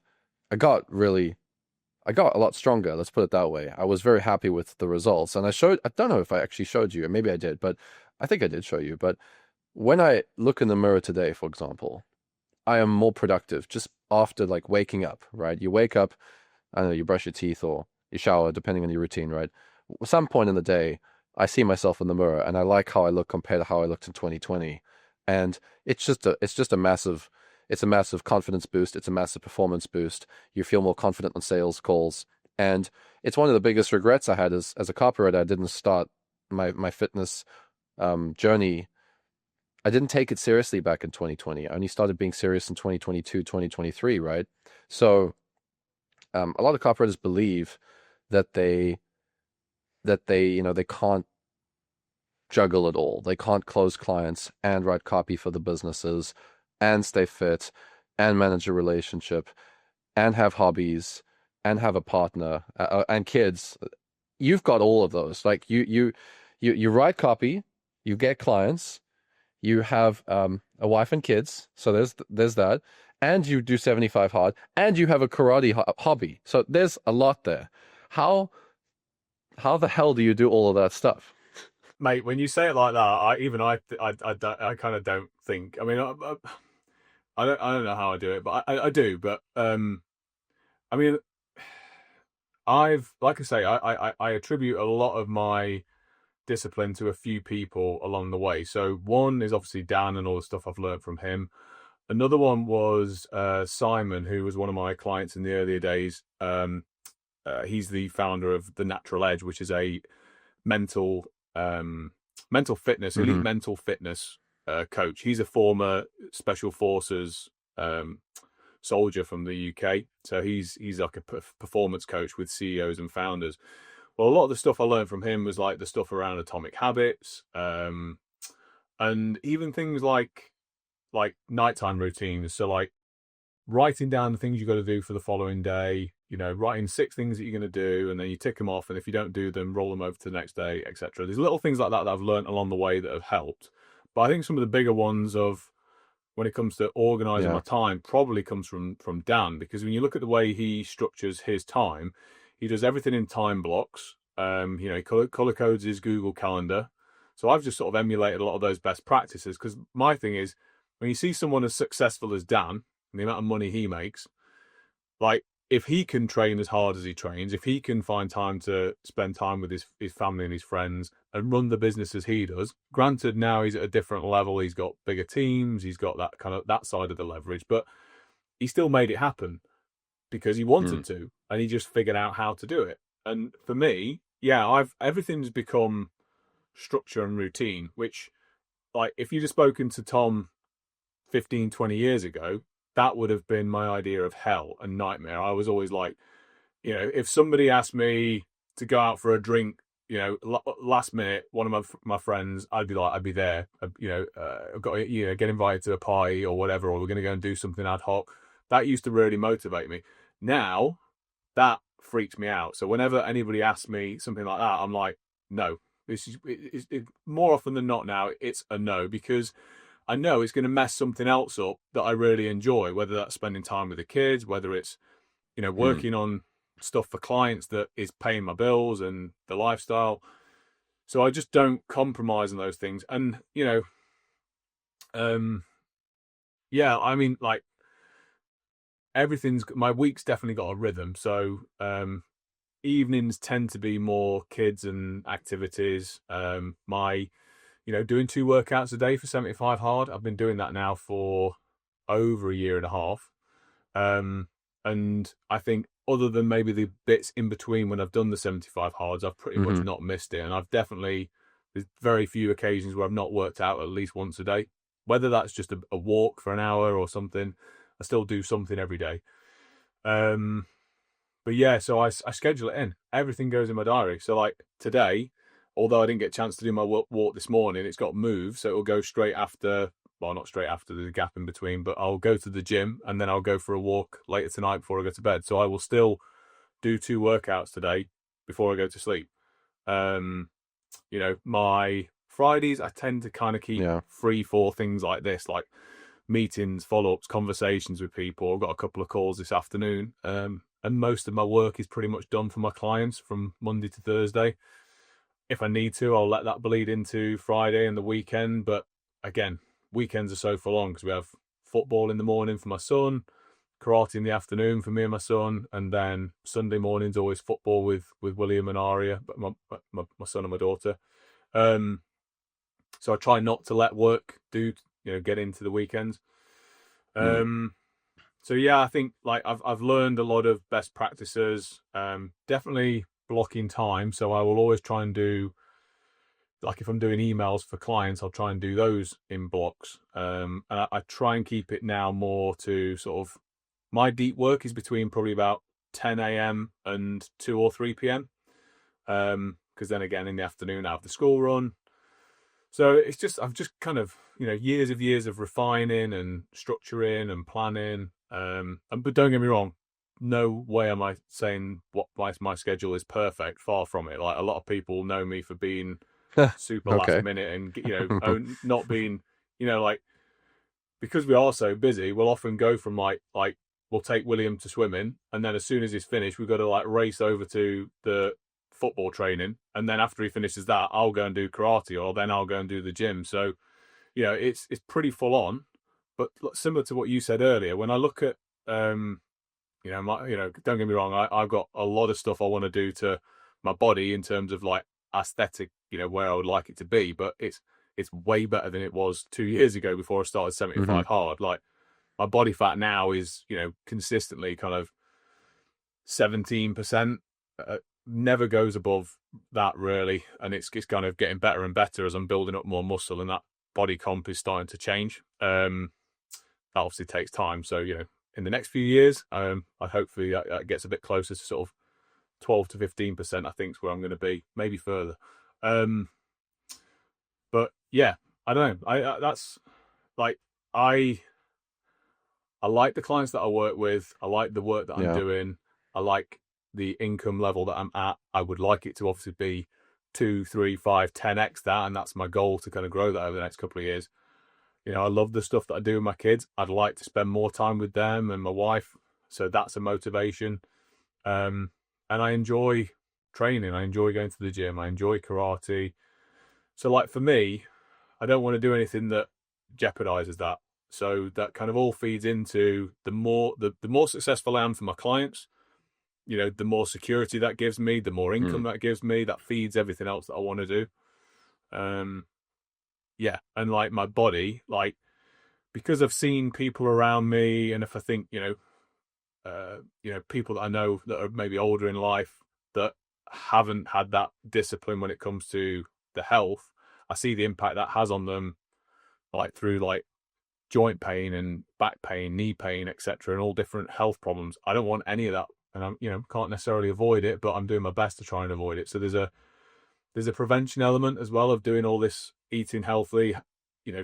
I got a lot stronger. Let's put it that way. I was very happy with the results, and I don't know if I actually showed you, or maybe I did, but I think I did show you. But when I look in the mirror today, for example, I am more productive just after like waking up, right? You wake up, I don't know, you brush your teeth or you shower, depending on your routine, right? At some point in the day, I see myself in the mirror and I like how I look compared to how I looked in 2020. And it's a massive confidence boost. It's a massive performance boost. You feel more confident on sales calls. And it's one of the biggest regrets I had as a copywriter. I didn't start my fitness journey. I didn't take it seriously back in 2020. I only started being serious in 2022, 2023, right? So a lot of copywriters believe that they they can't juggle it all. They can't close clients and write copy for the businesses and stay fit and manage a relationship and have hobbies and have a partner and kids. You've got all of those. Like you write copy, you get clients, you have a wife and kids. So there's that. And you do 75 hard, and you have a karate hobby. So there's a lot there. How the hell do you do all of that stuff? Mate, when you say it like that, I kind of don't think. I mean, I don't know how I do it, but I do. But I mean, like I say, I attribute a lot of my discipline to a few people along the way. So one is obviously Dan and all the stuff I've learned from him. Another one was Simon, who was one of my clients in the earlier days. He's the founder of The Natural Edge, which is a mental fitness, elite mental fitness coach. He's a former special forces soldier from the UK, so he's like a performance coach with CEOs and founders. Well, a lot of the stuff I learned from him was like the stuff around atomic habits, and even things like nighttime routines. So like writing down the things you got to do for the following day, writing 6 things that you're going to do, and then you tick them off, and if you don't do them, roll them over to the next day, etc. There's little things like that I've learned along the way that have helped. But I think some of the bigger ones of when it comes to organizing my time probably comes from Dan, because when you look at the way he structures his time, he does everything in time blocks. He color codes his Google Calendar. So I've just sort of emulated a lot of those best practices, because my thing is, when you see someone as successful as Dan and the amount of money he makes, like, if he can train as hard as he trains, if he can find time to spend time with his family and his friends and run the business as he does, granted now he's at a different level, he's got bigger teams, he's got that side of the leverage, but he still made it happen because he wanted to, and he just figured out how to do it. And for me, everything's become structure and routine, which, like, if you'd have spoken to Tom 15, 20 years ago, that would have been my idea of hell and nightmare. I was always like, if somebody asked me to go out for a drink, last minute, one of my friends, I'd be there. I've got to, get invited to a party or whatever, or we're going to go and do something ad hoc. That used to really motivate me. Now, that freaks me out. So whenever anybody asks me something like that, I'm like, no. This is more often than not now, it's a no, because I know it's going to mess something else up that I really enjoy, whether that's spending time with the kids, whether it's, working on stuff for clients that is paying my bills and the lifestyle. So I just don't compromise on those things. And, I mean, like, my week's definitely got a rhythm. So, evenings tend to be more kids and activities. Doing 2 workouts a day for 75 hard. I've been doing that now for over a year and a half. And I think other than maybe the bits in between when I've done the 75 hards, I've pretty much not missed it. And there's very few occasions where I've not worked out at least once a day, whether that's just a walk for an hour or something. I still do something every day. But yeah, so I schedule it in. Everything goes in my diary. So like today, although I didn't get a chance to do my walk this morning, it's got moved, so it'll go straight after. Well, not straight after, there's a gap in between, but I'll go to the gym and then I'll go for a walk later tonight before I go to bed. So I will still do 2 workouts today before I go to sleep. My Fridays, I tend to kind of keep free for things like this, like meetings, follow-ups, conversations with people. I've got a couple of calls this afternoon. And most of my work is pretty much done for my clients from Monday to Thursday. If I need to, I'll let that bleed into Friday and the weekend. But again, weekends are so full on because we have football in the morning for my son, karate in the afternoon for me and my son, and then Sunday morning's always football with William and Aria, but my son and my daughter. So I try not to let work get into the weekends. So yeah, I think like I've learned a lot of best practices. Definitely blocking time. So I will always try and do, like if I'm doing emails for clients, I'll try and do those in blocks. And I try and keep it now more to sort of, my deep work is between probably about 10 a.m. and 2 or 3 p.m. Because then again, in the afternoon, I have the school run. So it's just, I've just kind of, years of refining and structuring and planning. But don't get me wrong, no way am I saying my schedule is perfect. Far from it. Like a lot of people know me for being super last minute and, not being, because we are so busy, we'll often go from like we'll take William to swimming, and then as soon as he's finished, we've got to like race over to the football training, and then after he finishes that, I'll go and do karate, or then I'll go and do the gym. So, it's pretty full on. But similar to what you said earlier, when I look at, don't get me wrong, I've got a lot of stuff I want to do to my body in terms of like aesthetic, where I would like it to be, but it's way better than it was 2 years ago before I started 75 hard. Like my body fat now is, consistently kind of 17%, never goes above that really. And it's kind of getting better and better as I'm building up more muscle, and that body comp is starting to change. That obviously takes time. So, in the next few years, I hopefully that gets a bit closer to sort of 12 to 15%, I think is where I'm going to be, maybe further. But yeah, I don't know. That's like, I like the clients that I work with. I like the work that I'm doing. I like the income level that I'm at. I would like it to obviously be 2, 3, 5, 10x that, and that's my goal, to kind of grow that over the next couple of years. I love the stuff that I do with my kids. I'd like to spend more time with them and my wife, so that's a motivation. And I enjoy training. I enjoy going to the gym. I enjoy karate. So like for me, I don't want to do anything that jeopardizes that. So that kind of all feeds into the more successful I am for my clients, the more security that gives me, the more income that gives me, that feeds everything else that I want to do. And like my body, like, because I've seen people around me, and if I think, people that I know that are maybe older in life that haven't had that discipline when it comes to the health, I see the impact that has on them, like through like joint pain and back pain, knee pain, etc., and all different health problems. I don't want any of that, and I'm, can't necessarily avoid it, but I'm doing my best to try and avoid it. So there's a prevention element as well of doing all this, eating healthily,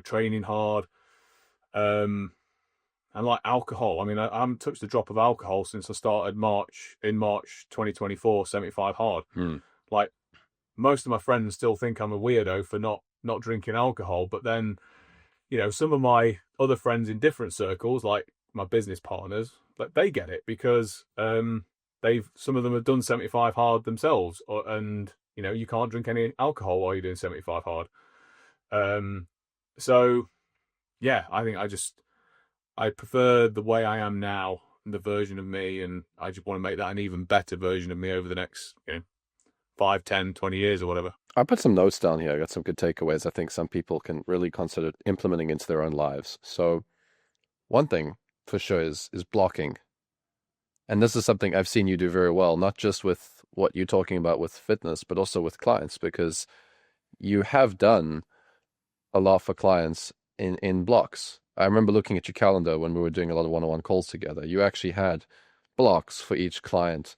training hard, and like alcohol. I mean, I haven't touched a drop of alcohol since I started in March 2024, 75 hard. Like most of my friends still think I'm a weirdo for not drinking alcohol, but then, some of my other friends in different circles, like my business partners, like they get it because some of them have done 75 hard themselves, and you can't drink any alcohol while you're doing 75 hard. So yeah, I think I prefer the way I am now, the version of me, and I just want to make that an even better version of me over the next 5, 10, 20 years or whatever. I put some notes down here. I got some good takeaways I think some people can really consider implementing into their own lives. So one thing for sure is blocking. And this is something I've seen you do very well, not just with what you're talking about with fitness, but also with clients, because you have done a lot for clients in blocks. I remember looking at your calendar when we were doing a lot of one-on-one calls together. You actually had blocks for each client.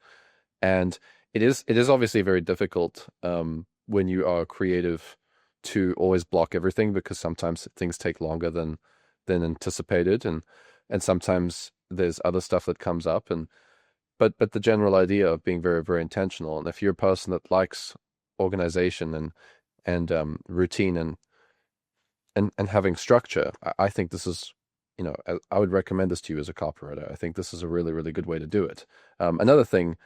And it is obviously very difficult when you are creative to always block everything, because sometimes things take longer than anticipated, and sometimes there's other stuff that comes up, and but the general idea of being very, very intentional. And if you're a person that likes organization and routine and having structure, I think this is, I would recommend this to you as a copywriter. I think this is a really, really good way to do it. Another thing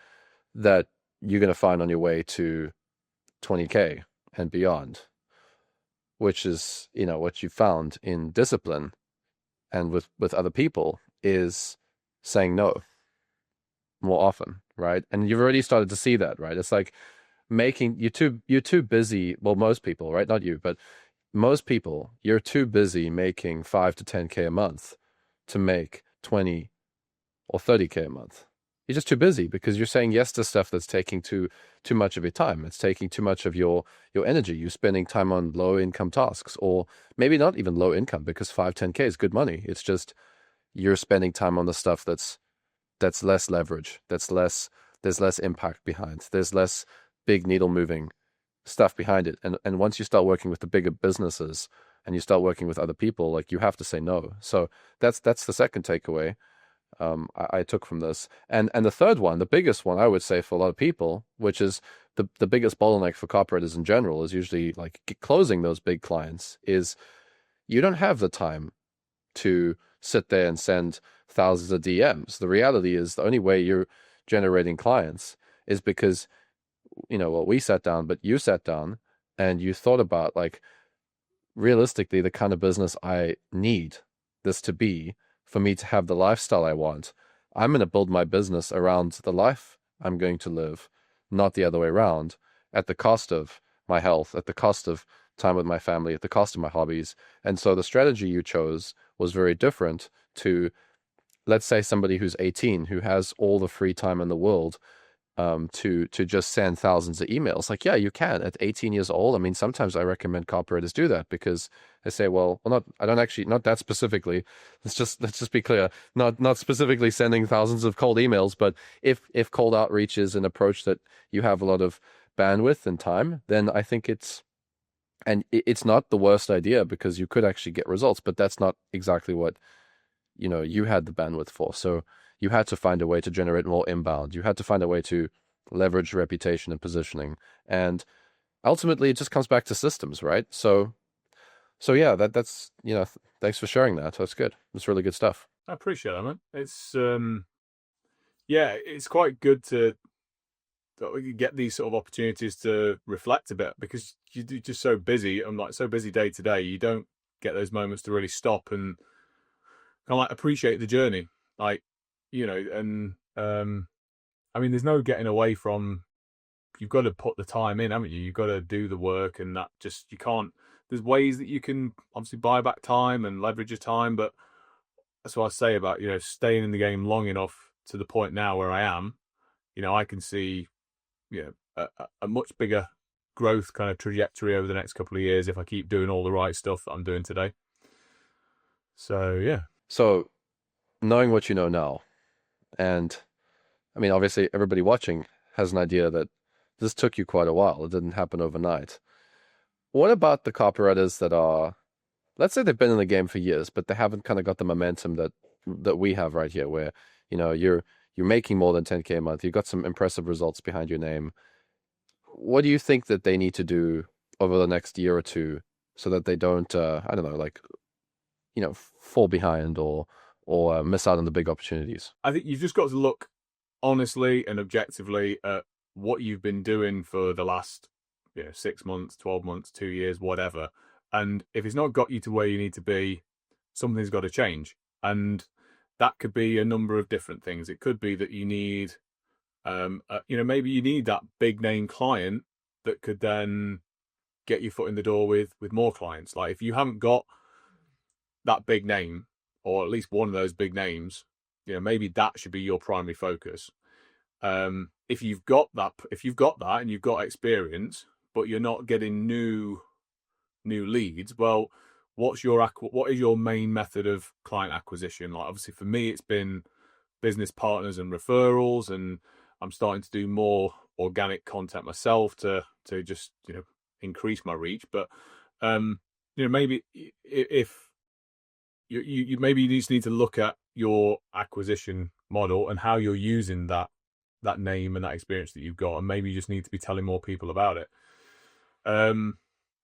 that you're going to find on your way to 20K and beyond, which is, what you found in discipline and with other people, is saying no more often, right? And you've already started to see that, right? It's like you're too busy. Well, most people, right? Not you, but most people, you're too busy making 5 to 10K a month to make 20 or 30K a month. You're just too busy because you're saying yes to stuff that's taking too much of your time. It's taking too much of your energy. You're spending time on low income tasks, or maybe not even low income, because 5, 10K is good money. It's just you're spending time on the stuff that's less leverage, there's less impact behind, there's less big needle moving stuff behind it. And once you start working with the bigger businesses and you start working with other people, like, you have to say no. So that's the second takeaway I took from this. And the third one, the biggest one, I would say, for a lot of people, which is the biggest bottleneck for copywriters in general, is usually like closing those big clients, is you don't have the time to sit there and send thousands of DMs. The reality is the only way you're generating clients is because, we sat down, but you sat down and you thought about, like, realistically, the kind of business I need this to be for me to have the lifestyle I want. I'm going to build my business around the life I'm going to live, not the other way around, at the cost of my health, at the cost of time with my family, at the cost of my hobbies. And so the strategy you chose was very different to, let's say, somebody who's 18, who has all the free time in the world, to just send thousands of emails. Like, yeah, you can at 18 years old. I mean, sometimes I recommend copywriters do that, because they say, I don't actually, not that specifically. Let's just be clear, not specifically sending thousands of cold emails, but if cold outreach is an approach that you have a lot of bandwidth and time, then I think it's not the worst idea, because you could actually get results, but that's not exactly what, you had the bandwidth for. So you had to find a way to generate more inbound. You had to find a way to leverage reputation and positioning. And ultimately, it just comes back to systems, right? So yeah, that's, thanks for sharing that. That's good. It's really good stuff. I appreciate that, man. It's, it's quite good to get these sort of opportunities to reflect a bit, because you're just so busy. I'm like so busy day to day. You don't get those moments to really stop and kind of like appreciate the journey. Like, and I mean, there's no getting away from, you've got to put the time in, haven't you? You've got to do the work, and that just, you can't, there's ways that you can obviously buy back time and leverage your time, but that's what I say about, staying in the game long enough to the point now where I am, I can see, a much bigger growth kind of trajectory over the next couple of years if I keep doing all the right stuff that I'm doing today. So, yeah. So knowing what you know now, and I mean, obviously everybody watching has an idea that this took you quite a while. It didn't happen overnight. What about the copywriters that are, let's say they've been in the game for years, but they haven't kind of got the momentum that we have right here, where, you're making more than 10K a month. You've got some impressive results behind your name. What do you think that they need to do over the next year or two so that they don't, fall behind or miss out on the big opportunities? I think you've just got to look honestly and objectively at what you've been doing for the last 6 months, 12 months, 2 years, whatever. And if it's not got you to where you need to be, something's got to change. And that could be a number of different things. It could be that you need, maybe you need that big name client that could then get your foot in the door with more clients. Like, if you haven't got that big name, or at least one of those big names, maybe that should be your primary focus. If you've got that and you've got experience, but you're not getting new leads, well, what is your main method of client acquisition? Like, obviously for me, it's been business partners and referrals, and I'm starting to do more organic content myself to just, increase my reach. But maybe if you maybe you just need to look at your acquisition model and how you're using that name and that experience that you've got, and maybe you just need to be telling more people about it. And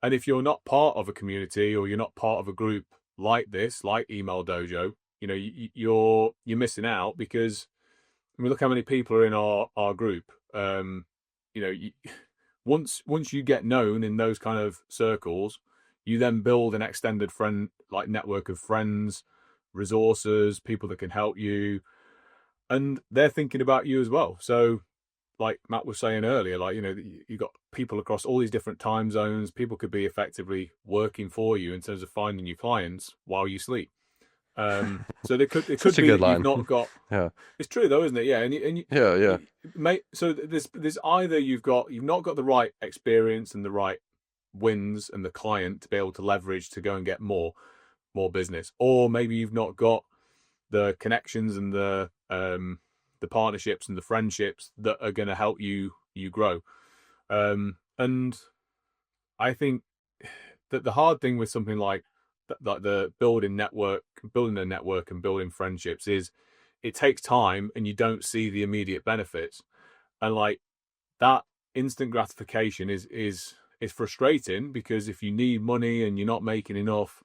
if you're not part of a community or you're not part of a group like this, like Email Dojo, you're missing out, because I mean, look how many people are in our group. Once you get known in those kind of circles, you then build an extended friend network of friends, resources, people that can help you, and they're thinking about you as well. So like Matt was saying earlier, you've got people across all these different time zones. People could be effectively working for you in terms of finding you clients while you sleep. So it could be that you've not got. Yeah, it's true though, isn't it? Yeah, yeah. So there's either you've not got the right experience and the right wins and the client to be able to leverage to go and get more business, or maybe you've not got the connections and the partnerships and the friendships that are going to help you grow. And I think that the hard thing with something like the building a network and building friendships is it takes time, and you don't see the immediate benefits. And like that instant gratification is frustrating, because if you need money and you're not making enough,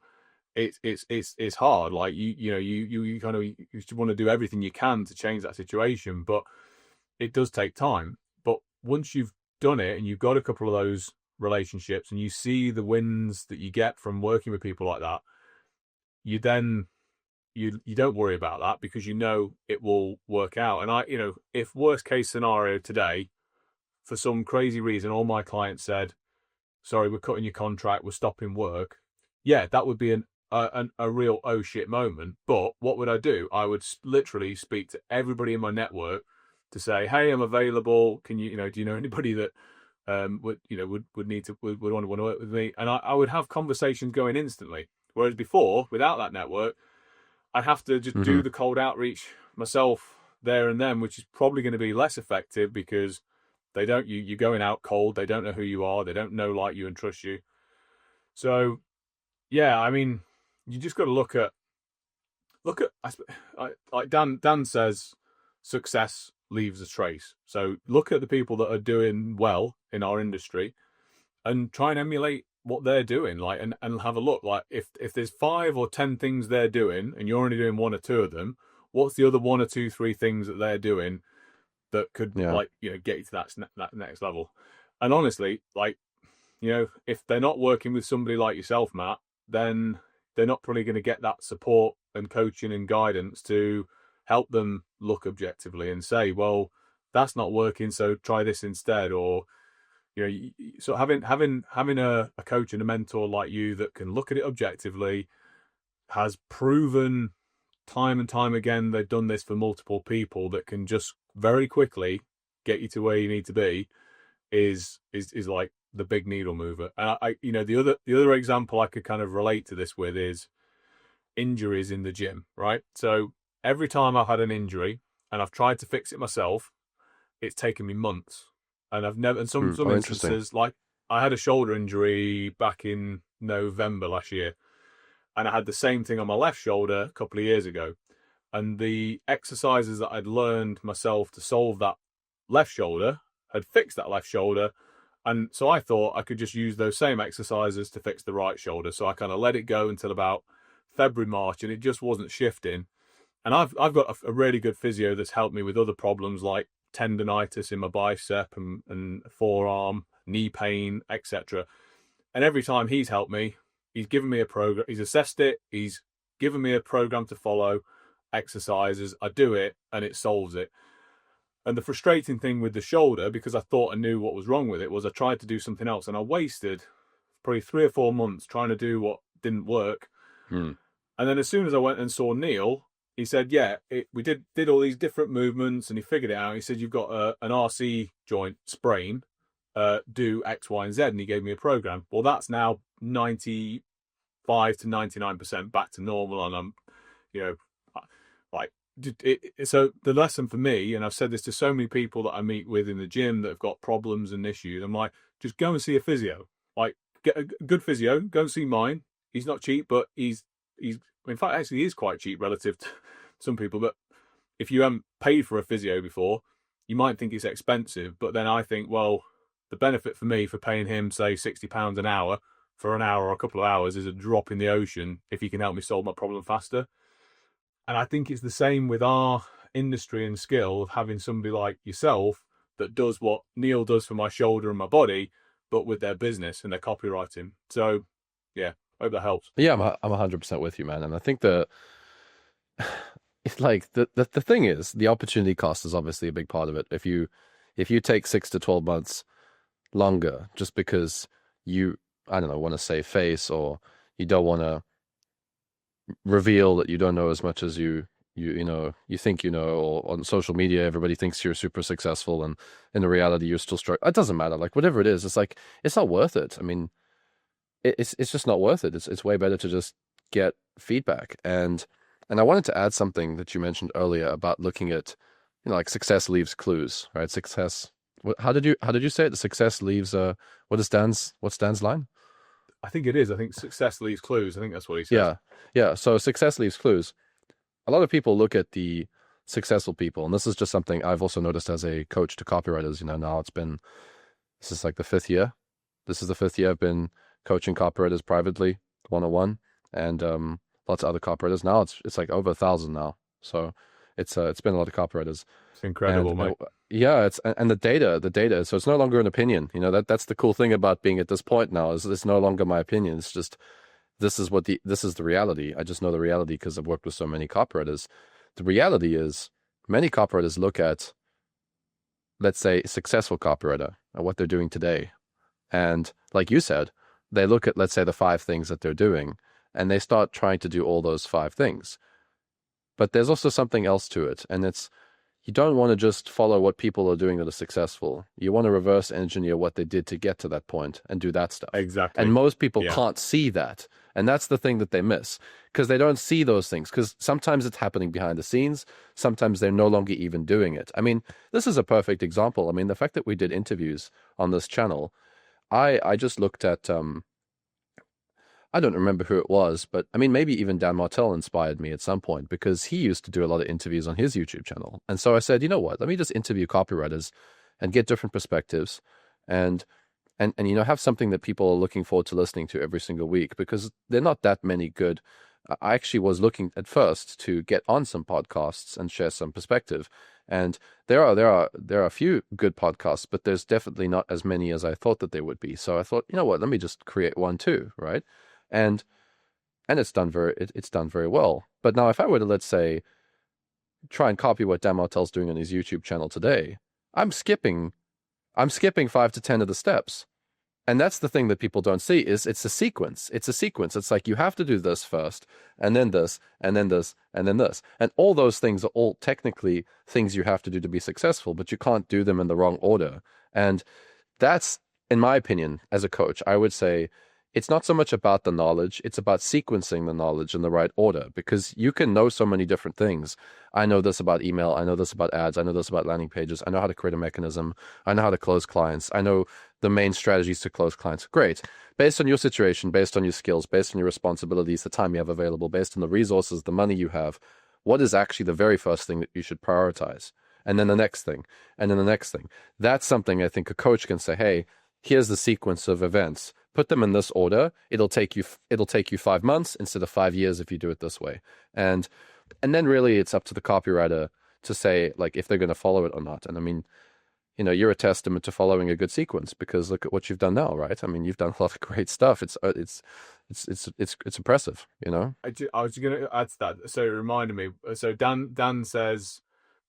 it's hard. Like you kind of you want to do everything you can to change that situation, but it does take time. But once you've done it and you've got a couple of those relationships and you see the wins that you get from working with people like that, you don't worry about that, because it will work out. And if worst case scenario today, for some crazy reason, all my clients said, sorry, we're cutting your contract, we're stopping work, yeah, that would be a real oh shit moment. But what would I do? I would literally speak to everybody in my network to say, hey, I'm available. Can you, do you know anybody that would want to work with me? And I would have conversations going instantly. Whereas before, without that network, I'd have to just do the cold outreach myself there and then, which is probably going to be less effective, because you're going out cold. They don't know who you are. They don't know, like you, and trust you. So yeah, I mean, you just got to look at like Dan says, success leaves a trace. So look at the people that are doing well in our industry and try and emulate what they're doing, like, and have a look. Like if there's 5 or 10 things they're doing and you're only doing 1 or 2 of them, what's the other 1 or 2, 3 things that they're doing that could get you to that next level? And honestly, like, if they're not working with somebody like yourself, Matt, then they're not probably going to get that support and coaching and guidance to help them look objectively and say, well, that's not working, so try this instead. Or so having a coach and a mentor like you that can look at it objectively, has proven time and time again they've done this for multiple people, that can just very quickly get you to where you need to be, is like the big needle mover. And the other example I could kind of relate to this with is injuries in the gym, right? So every time I've had an injury and I've tried to fix it myself, it's taken me months. And I've never, in some instances, like I had a shoulder injury back in November last year, and I had the same thing on my left shoulder a couple of years ago. And the exercises that I'd learned myself to solve that left shoulder had fixed that left shoulder. And so I thought I could just use those same exercises to fix the right shoulder. So I kind of let it go until about February, March, and it just wasn't shifting. And I've got a really good physio that's helped me with other problems like tendonitis in my bicep and forearm, knee pain, etc. And every time he's helped me, he's given me a program, he's assessed it, he's given me a program to follow, exercises, I do it, and it solves it. And the frustrating thing with the shoulder, because I thought I knew what was wrong with it, was I tried to do something else, and I wasted probably 3 or 4 months trying to do what didn't work. And then as soon as I went and saw Neil, he said, we did all these different movements, and he figured it out. He said, you've got an RC joint sprain, do X, Y, and Z, and he gave me a program. Well, that's now 95 to 99% back to normal, and I'm, so the lesson for me, and I've said this to so many people that I meet with in the gym that have got problems and issues, I'm like, just go and see a physio. Like, get a good physio. Go and see mine. He's not cheap, but he's in fact actually he is quite cheap relative to some people. But if you haven't paid for a physio before, you might think it's expensive. But then I think, well, the benefit for me for paying him, say, £60 an hour for an hour or a couple of hours is a drop in the ocean if he can help me solve my problem faster. And I think it's the same with our industry and skill of having somebody like yourself that does what Neil does for my shoulder and my body, but with their business and their copywriting. So, yeah, I hope that helps. Yeah, I'm 100% with you, man. And I think it's like the thing is, the opportunity cost is obviously a big part of it. If you take 6 to 12 months longer just because you, I don't know, want to save face, or you don't want to reveal that you don't know as much as you think you know, or on social media everybody thinks you're super successful and in the reality you're still struggling. It doesn't matter, like whatever it is, it's like it's not worth it. I mean, it's just not worth it. It's way better to just get feedback. And I wanted to add something that you mentioned earlier about looking at, like success leaves clues, right? Success. How did you say it? The success leaves. What's Dan's line? I think it is. I think success leaves clues. I think that's what he says. Yeah. So success leaves clues. A lot of people look at the successful people, and this is just something I've also noticed as a coach to copywriters. Now this is like the fifth year. This is the fifth year I've been coaching copywriters privately, one-on-one, and lots of other copywriters. Now it's like over 1,000 now. So it's been a lot of copywriters. It's incredible, and, mate. Yeah, and the data. So it's no longer an opinion. That's the cool thing about being at this point now, is it's no longer my opinion. It's just this is the reality. I just know the reality because I've worked with so many copywriters. The reality is many copywriters look at, let's say, a successful copywriter and what they're doing today, and like you said, they look at, let's say, the 5 things that they're doing, and they start trying to do all those 5 things. But there's also something else to it, and it's, you don't want to just follow what people are doing that are successful. You want to reverse engineer what they did to get to that point and do that stuff. Exactly. And most people can't see that. And that's the thing that they miss, because they don't see those things, because sometimes it's happening behind the scenes. Sometimes they're no longer even doing it. I mean, this is a perfect example. I mean, the fact that we did interviews on this channel, I just looked at, I don't remember who it was, but I mean, maybe even Dan Martell inspired me at some point, because he used to do a lot of interviews on his YouTube channel. And so I said, you know what, let me just interview copywriters and get different perspectives and have something that people are looking forward to listening to every single week, because they're not that many good. I actually was looking at first to get on some podcasts and share some perspective. And there are a few good podcasts, but there's definitely not as many as I thought that there would be. So I thought, you know what, let me just create one too, right? And it's done very well. But now if I were to, let's say, try and copy what Dan Martell's doing on his YouTube channel today, I'm skipping 5 to 10 of the steps. And that's the thing that people don't see, is it's a sequence. It's like you have to do this first, and then this, and then this, and then this. And all those things are all technically things you have to do to be successful, but you can't do them in the wrong order. And that's, in my opinion, as a coach, I would say, it's not so much about the knowledge, it's about sequencing the knowledge in the right order, because you can know so many different things. I know this about email, I know this about ads, I know this about landing pages, I know how to create a mechanism, I know how to close clients, I know the main strategies to close clients. Great. Based on your situation, based on your skills, based on your responsibilities, the time you have available, based on the resources, the money you have, what is actually the very first thing that you should prioritize? And then the next thing, and then the next thing. That's something I think a coach can say, hey, here's the sequence of events. Put them in this order. It'll take you 5 months instead of 5 years if you do it this way. And then really it's up to the copywriter to say, like, if they're going to follow it or not. And I mean, you're a testament to following a good sequence, because look at what you've done now, right? I mean, you've done a lot of great stuff. It's impressive, I was going to add to that. So it reminded me. So Dan says,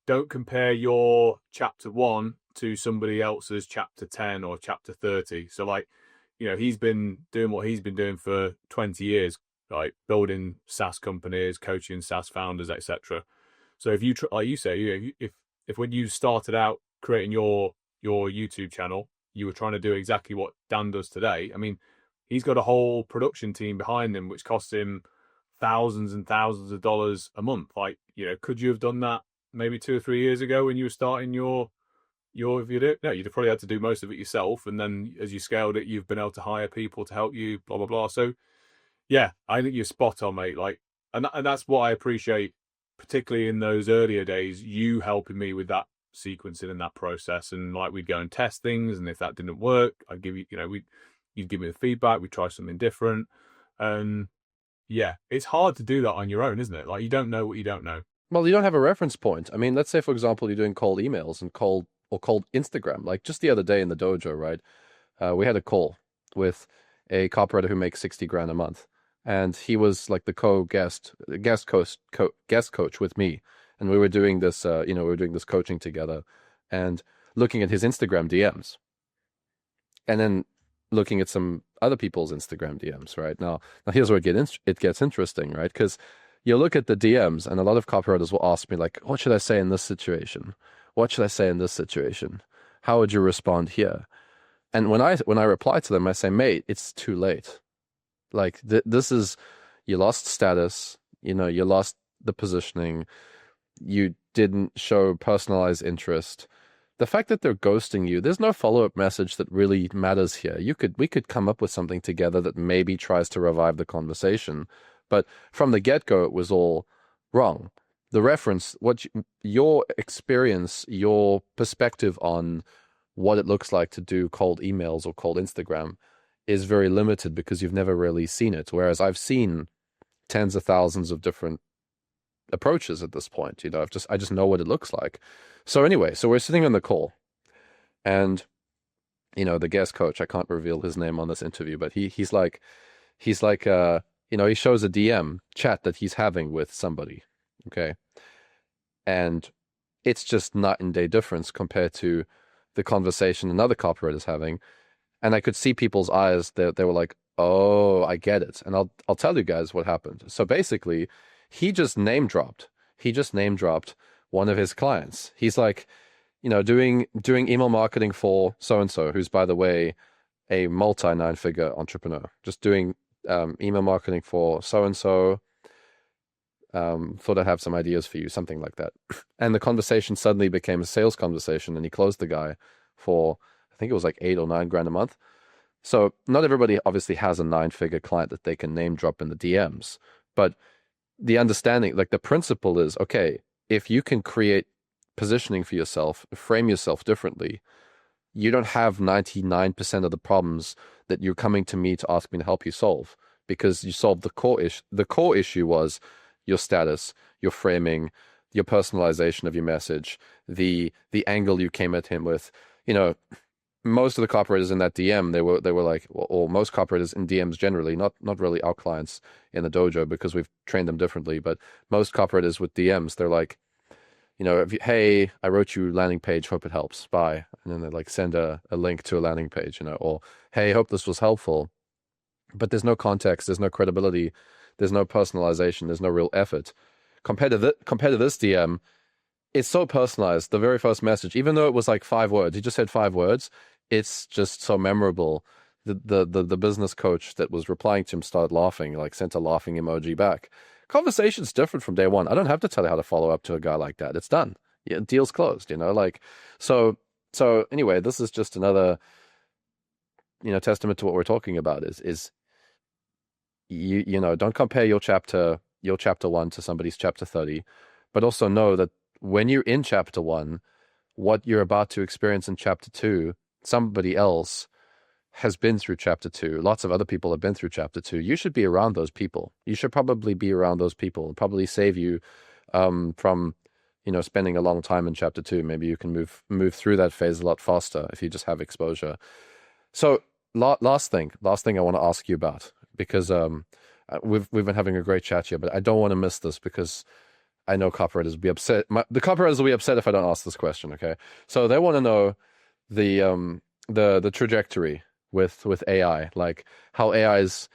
don't compare your chapter 1 to somebody else's chapter 10 or chapter 30. So like, he's been doing what he's been doing for 20 years, like building SaaS companies, coaching SaaS founders, etc. So if you, like you say, if when you started out creating your YouTube channel, you were trying to do exactly what Dan does today. I mean, he's got a whole production team behind him, which costs him thousands and thousands of dollars a month. Like, could you have done that maybe 2 or 3 years ago when you were starting your you'd probably had to do most of it yourself, and then as you scaled it, you've been able to hire people to help you, blah blah blah. So yeah, I think you're spot on, mate. Like, and that's what I appreciate, particularly in those earlier days, you helping me with that sequencing and that process. And like, we'd go and test things, and if that didn't work, I'd give you, you'd give me the feedback. We'd try something different, and yeah, it's hard to do that on your own, isn't it? Like, you don't know what you don't know. Well, you don't have a reference point. I mean, let's say, for example, you're doing cold emails and cold Instagram. Like just the other day in the dojo, right? We had a call with a copywriter who makes 60 grand a month. And he was like the guest coach with me. And we were doing this, we were doing this coaching together and looking at his Instagram DMs. And then looking at some other people's Instagram DMs, right? Now here's where it gets interesting, right? Because you look at the DMs, and a lot of copywriters will ask me, like, what should I say in this situation? What should I say in this situation? How would you respond here? And when I reply to them, I say, mate, it's too late. Like, this is, you lost status, you lost the positioning, you didn't show personalized interest. The fact that they're ghosting you, there's no follow-up message that really matters here. We could come up with something together that maybe tries to revive the conversation. But from the get-go, it was all wrong. The reference, your experience, your perspective on what it looks like to do cold emails or cold Instagram is very limited because you've never really seen it. Whereas I've seen tens of thousands of different approaches at this point. I just know what it looks like. So anyway, so we're sitting on the call, and the guest coach, I can't reveal his name on this interview, but he's like, he shows a DM chat that he's having with somebody, okay? And it's just night and day difference compared to the conversation another copywriter is having. And I could see people's eyes, they were like, oh, I get it. And I'll tell you guys what happened. So basically, he just name dropped one of his clients. He's like, doing email marketing for so-and-so, who's, by the way, a multi-nine-figure entrepreneur, just doing email marketing for so-and-so, thought I'd have some ideas for you, something like that. And the conversation suddenly became a sales conversation, and he closed the guy for, I think it was like 8 or 9 grand a month. So not everybody obviously has a 9-figure client that they can name drop in the DMs, but the understanding, like the principle is, okay, if you can create positioning for yourself, frame yourself differently, you don't have 99% of the problems that you're coming to me to ask me to help you solve, because you solved the core issue. The core issue was your status, your framing, your personalization of your message, the angle you came at him with. Most of the copywriters in that DM, they were like, or most copywriters in DMs generally, not really our clients in the dojo because we've trained them differently, but most copywriters with DMs, they're like, hey, I wrote you a landing page, hope it helps, bye. And then they like send a link to a landing page, or hey, hope this was helpful. But there's no context, there's no credibility, there's no personalization, there's no real effort. Compared to this DM, it's so personalized. The very first message, even though it was like 5 words, he just said 5 words, it's just so memorable. The business coach that was replying to him started laughing, like sent a laughing emoji back. Conversation's different from day one. I don't have to tell you how to follow up to a guy like that. It's done. Yeah, deal's closed, so anyway, this is just another, testament to what we're talking about is don't compare your chapter 1 to somebody's chapter 30, but also know that when you're in chapter 1, what you're about to experience in chapter 2, somebody else has been through chapter 2. Lots of other people have been through chapter 2. You should be around those people. You should probably be around those people and probably save you from, spending a long time in chapter 2. Maybe you can move through that phase a lot faster if you just have exposure. So last thing I want to ask you about, because we've been having a great chat here, but I don't want to miss this because I know copywriters will be upset. The copywriters will be upset if I don't ask this question. Okay, so they want to know the trajectory with AI, like how AI is,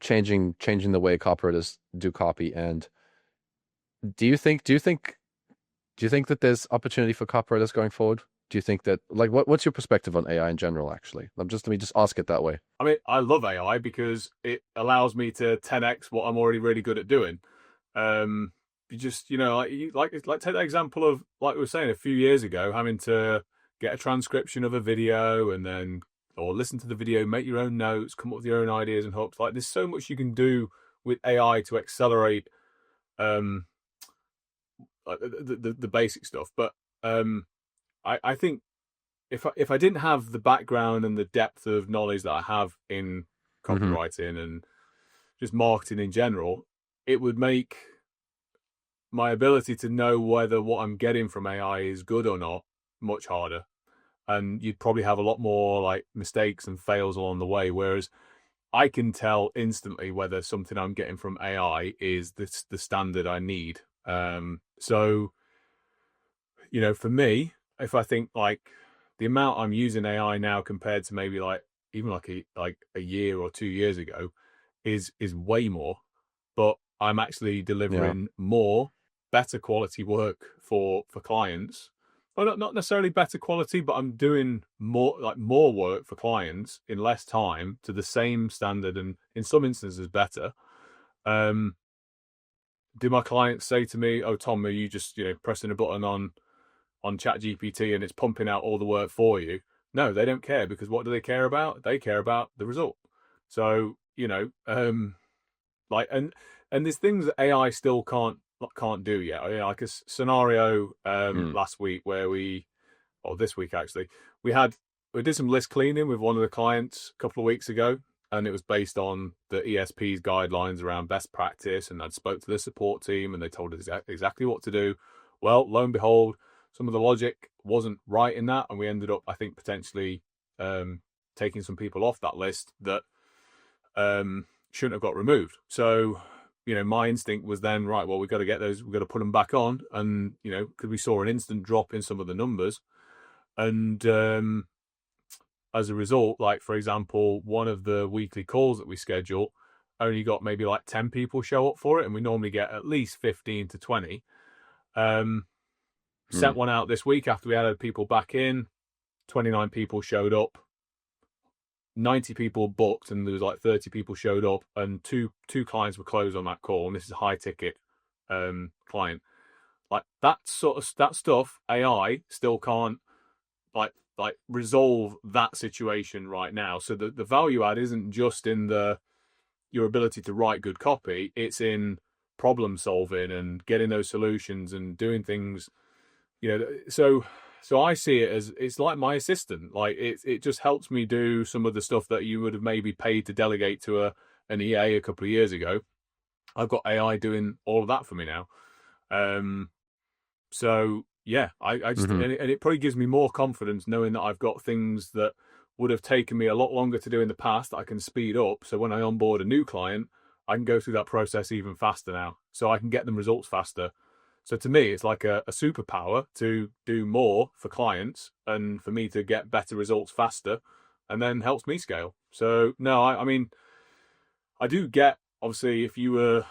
changing the way copywriters do copy. And do you think that there's opportunity for copywriters going forward? Do you think that, like, what's your perspective on AI in general? Actually, let me just ask it that way. I mean, I love AI because it allows me to 10x what I'm already really good at doing. you just, like take that example of, like we were saying a few years ago, having to get a transcription of a video and then, or listen to the video, make your own notes, come up with your own ideas and hooks. Like, there's so much you can do with AI to accelerate like the basic stuff. But I think if I didn't have the background and the depth of knowledge that I have in copywriting and just marketing in general, it would make my ability to know whether what I'm getting from AI is good or not much harder. And you'd probably have a lot more like mistakes and fails along the way. Whereas I can tell instantly whether something I'm getting from AI is the standard I need. So, for me, if I think like the amount I'm using AI now compared to maybe like even like a year or 2 years ago is way more, but I'm actually delivering more, better quality work for clients. Well, not necessarily better quality, but I'm doing more work for clients in less time to the same standard, and in some instances better. Do my clients say to me, "Oh, Tom, are you just pressing a button on ChatGPT and it's pumping out all the work for you?" No, they don't care, because what do they care about? They care about the result. So like and there's things that AI still can't do yet. Like a scenario last week or this week actually, we did some list cleaning with one of the clients a couple of weeks ago, and it was based on the ESP's guidelines around best practice, and I'd spoke to the support team and they told us exactly what to do. Well, lo and behold, some of the logic wasn't right in that, and we ended up, I think, potentially taking some people off that list that shouldn't have got removed. So, my instinct was then, right, well, we've got to put them back on. And, because we saw an instant drop in some of the numbers. And as a result, like, for example, one of the weekly calls that we schedule only got maybe like 10 people show up for it. And we normally get at least 15 to 20. Sent one out this week after we added people back in. 29 people showed up. 90 people booked, and there was like 30 people showed up, and two clients were closed on that call. And this is a high ticket client. Like that stuff, AI still can't like resolve that situation right now. So the value add isn't just in your ability to write good copy. It's in problem solving and getting those solutions and doing things. So I see it as it's like my assistant. Like it just helps me do some of the stuff that you would have maybe paid to delegate to an EA a couple of years ago. I've got AI doing all of that for me now. So yeah, I just and it probably gives me more confidence knowing that I've got things that would have taken me a lot longer to do in the past that I can speed up. So when I onboard a new client, I can go through that process even faster now. So I can get them results faster. So to me, it's like a superpower to do more for clients and for me to get better results faster, and then helps me scale. So no, I mean, I do get, obviously, if you were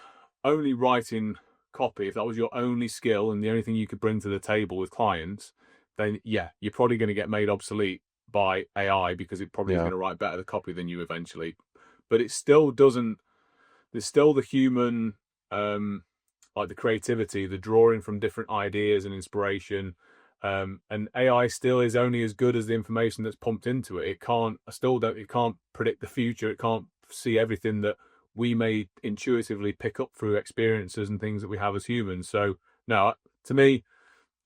only writing copy, if that was your only skill and the only thing you could bring to the table with clients, then yeah, you're probably going to get made obsolete by AI, because it probably is going to write better the copy than you eventually. But it still doesn't, there's still the human, like the creativity, the drawing from different ideas and inspiration. And AI still is only as good as the information that's pumped into it. It can't predict the future. It can't see everything that we may intuitively pick up through experiences and things that we have as humans. So no, to me,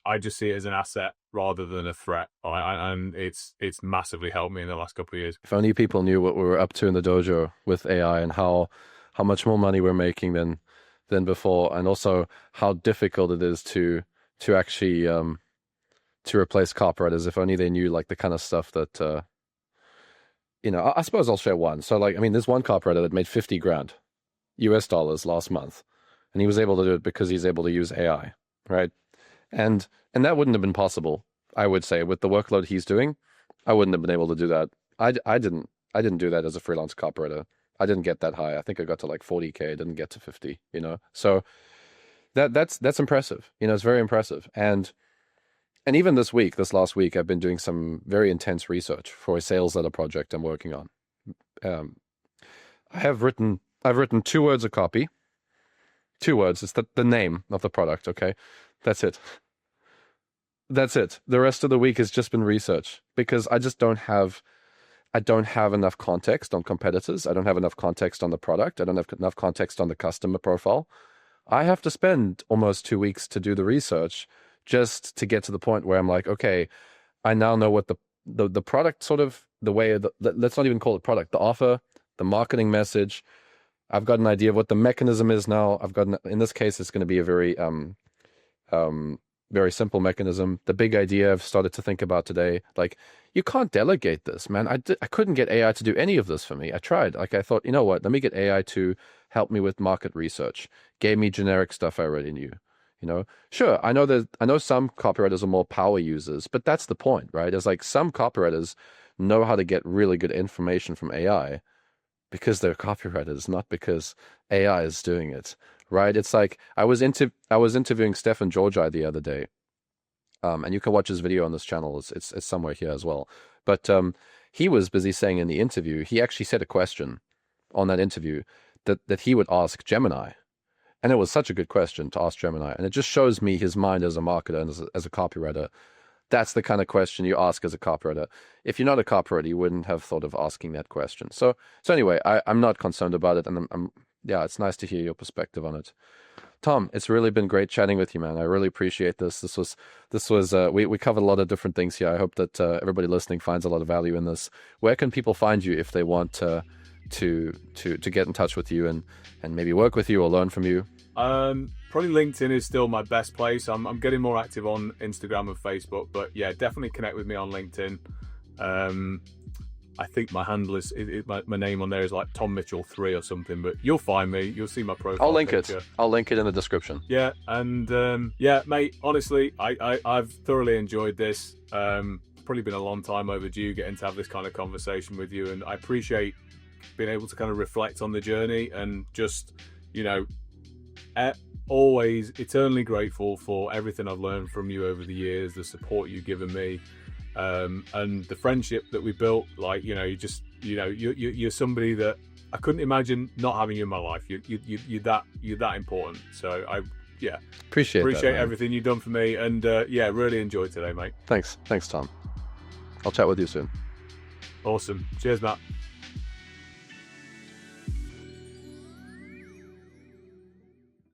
I just see it as an asset rather than a threat. And it's massively helped me in the last couple of years. If only people knew what we were up to in the dojo with AI and how much more money we're making than before, and also how difficult it is to actually to replace copywriters. If only they knew like the kind of stuff that I suppose I'll share one. So like, I mean, there's one copywriter that made $50,000 US last month, and he was able to do it because he's able to use AI, right? And that wouldn't have been possible, I would say, with the workload he's doing. I wouldn't have been able to do that. I didn't do that as a freelance copywriter. I didn't get that high. I think I got to like 40K. I didn't get to 50, So that's impressive. It's very impressive. And even this last week, I've been doing some very intense research for a sales letter project I'm working on. I've written 2 words of copy, 2 words. It's the name of the product. Okay, that's it. That's it. The rest of the week has just been research because I don't have enough context on competitors. I don't have enough context on the product. I don't have enough context on the customer profile. I have to spend almost 2 weeks to do the research just to get to the point where I'm like, okay, I now know what the product sort of the way let's not even call it product, the offer, the marketing message. I've got an idea of what the mechanism is now. In this case, it's going to be a very simple mechanism. The big idea I've started to think about today, like, you can't delegate this, man. I couldn't get AI to do any of this for me. I tried. Like, I thought, you know what? Let me get AI to help me with market research. Gave me generic stuff I already knew. Sure, I know some copywriters are more power users, but that's the point, right? It's like some copywriters know how to get really good information from AI because they're copywriters, not because AI is doing it. Right? It's like I was interviewing Stefan Georgi the other day, and you can watch his video on this channel. It's somewhere here as well. But he was busy saying in the interview, he actually said a question on that interview that he would ask Gemini, and it was such a good question to ask Gemini, and it just shows me his mind as a marketer and as a copywriter. That's the kind of question you ask as a copywriter. If you're not a copywriter, you wouldn't have thought of asking that question. So anyway, I'm not concerned about it, and yeah, it's nice to hear your perspective on it. Tom, it's really been great chatting with you, man. I really appreciate this. This was we covered a lot of different things here. I hope that everybody listening finds a lot of value in this. Where can people find you if they want to get in touch with you and maybe work with you or learn from you? Probably LinkedIn is still my best place. I'm getting more active on Instagram and Facebook, but yeah, definitely connect with me on LinkedIn. I think my handle is my name on there is like Tom Mitchell 3 or something, but you'll find me. You'll see my profile. I'll link it. I'll link it in the description. Yeah, and yeah, mate. Honestly, I've thoroughly enjoyed this. Probably been a long time overdue getting to have this kind of conversation with you, and I appreciate being able to kind of reflect on the journey and just, always eternally grateful for everything I've learned from you over the years, the support you've given me. And the friendship that we built, like, you're somebody that I couldn't imagine not having you in my life. You're that important. So I appreciate that, everything you've done for me, and really enjoyed today, mate. Thanks, Tom. I'll chat with you soon. Awesome. Cheers, Matt.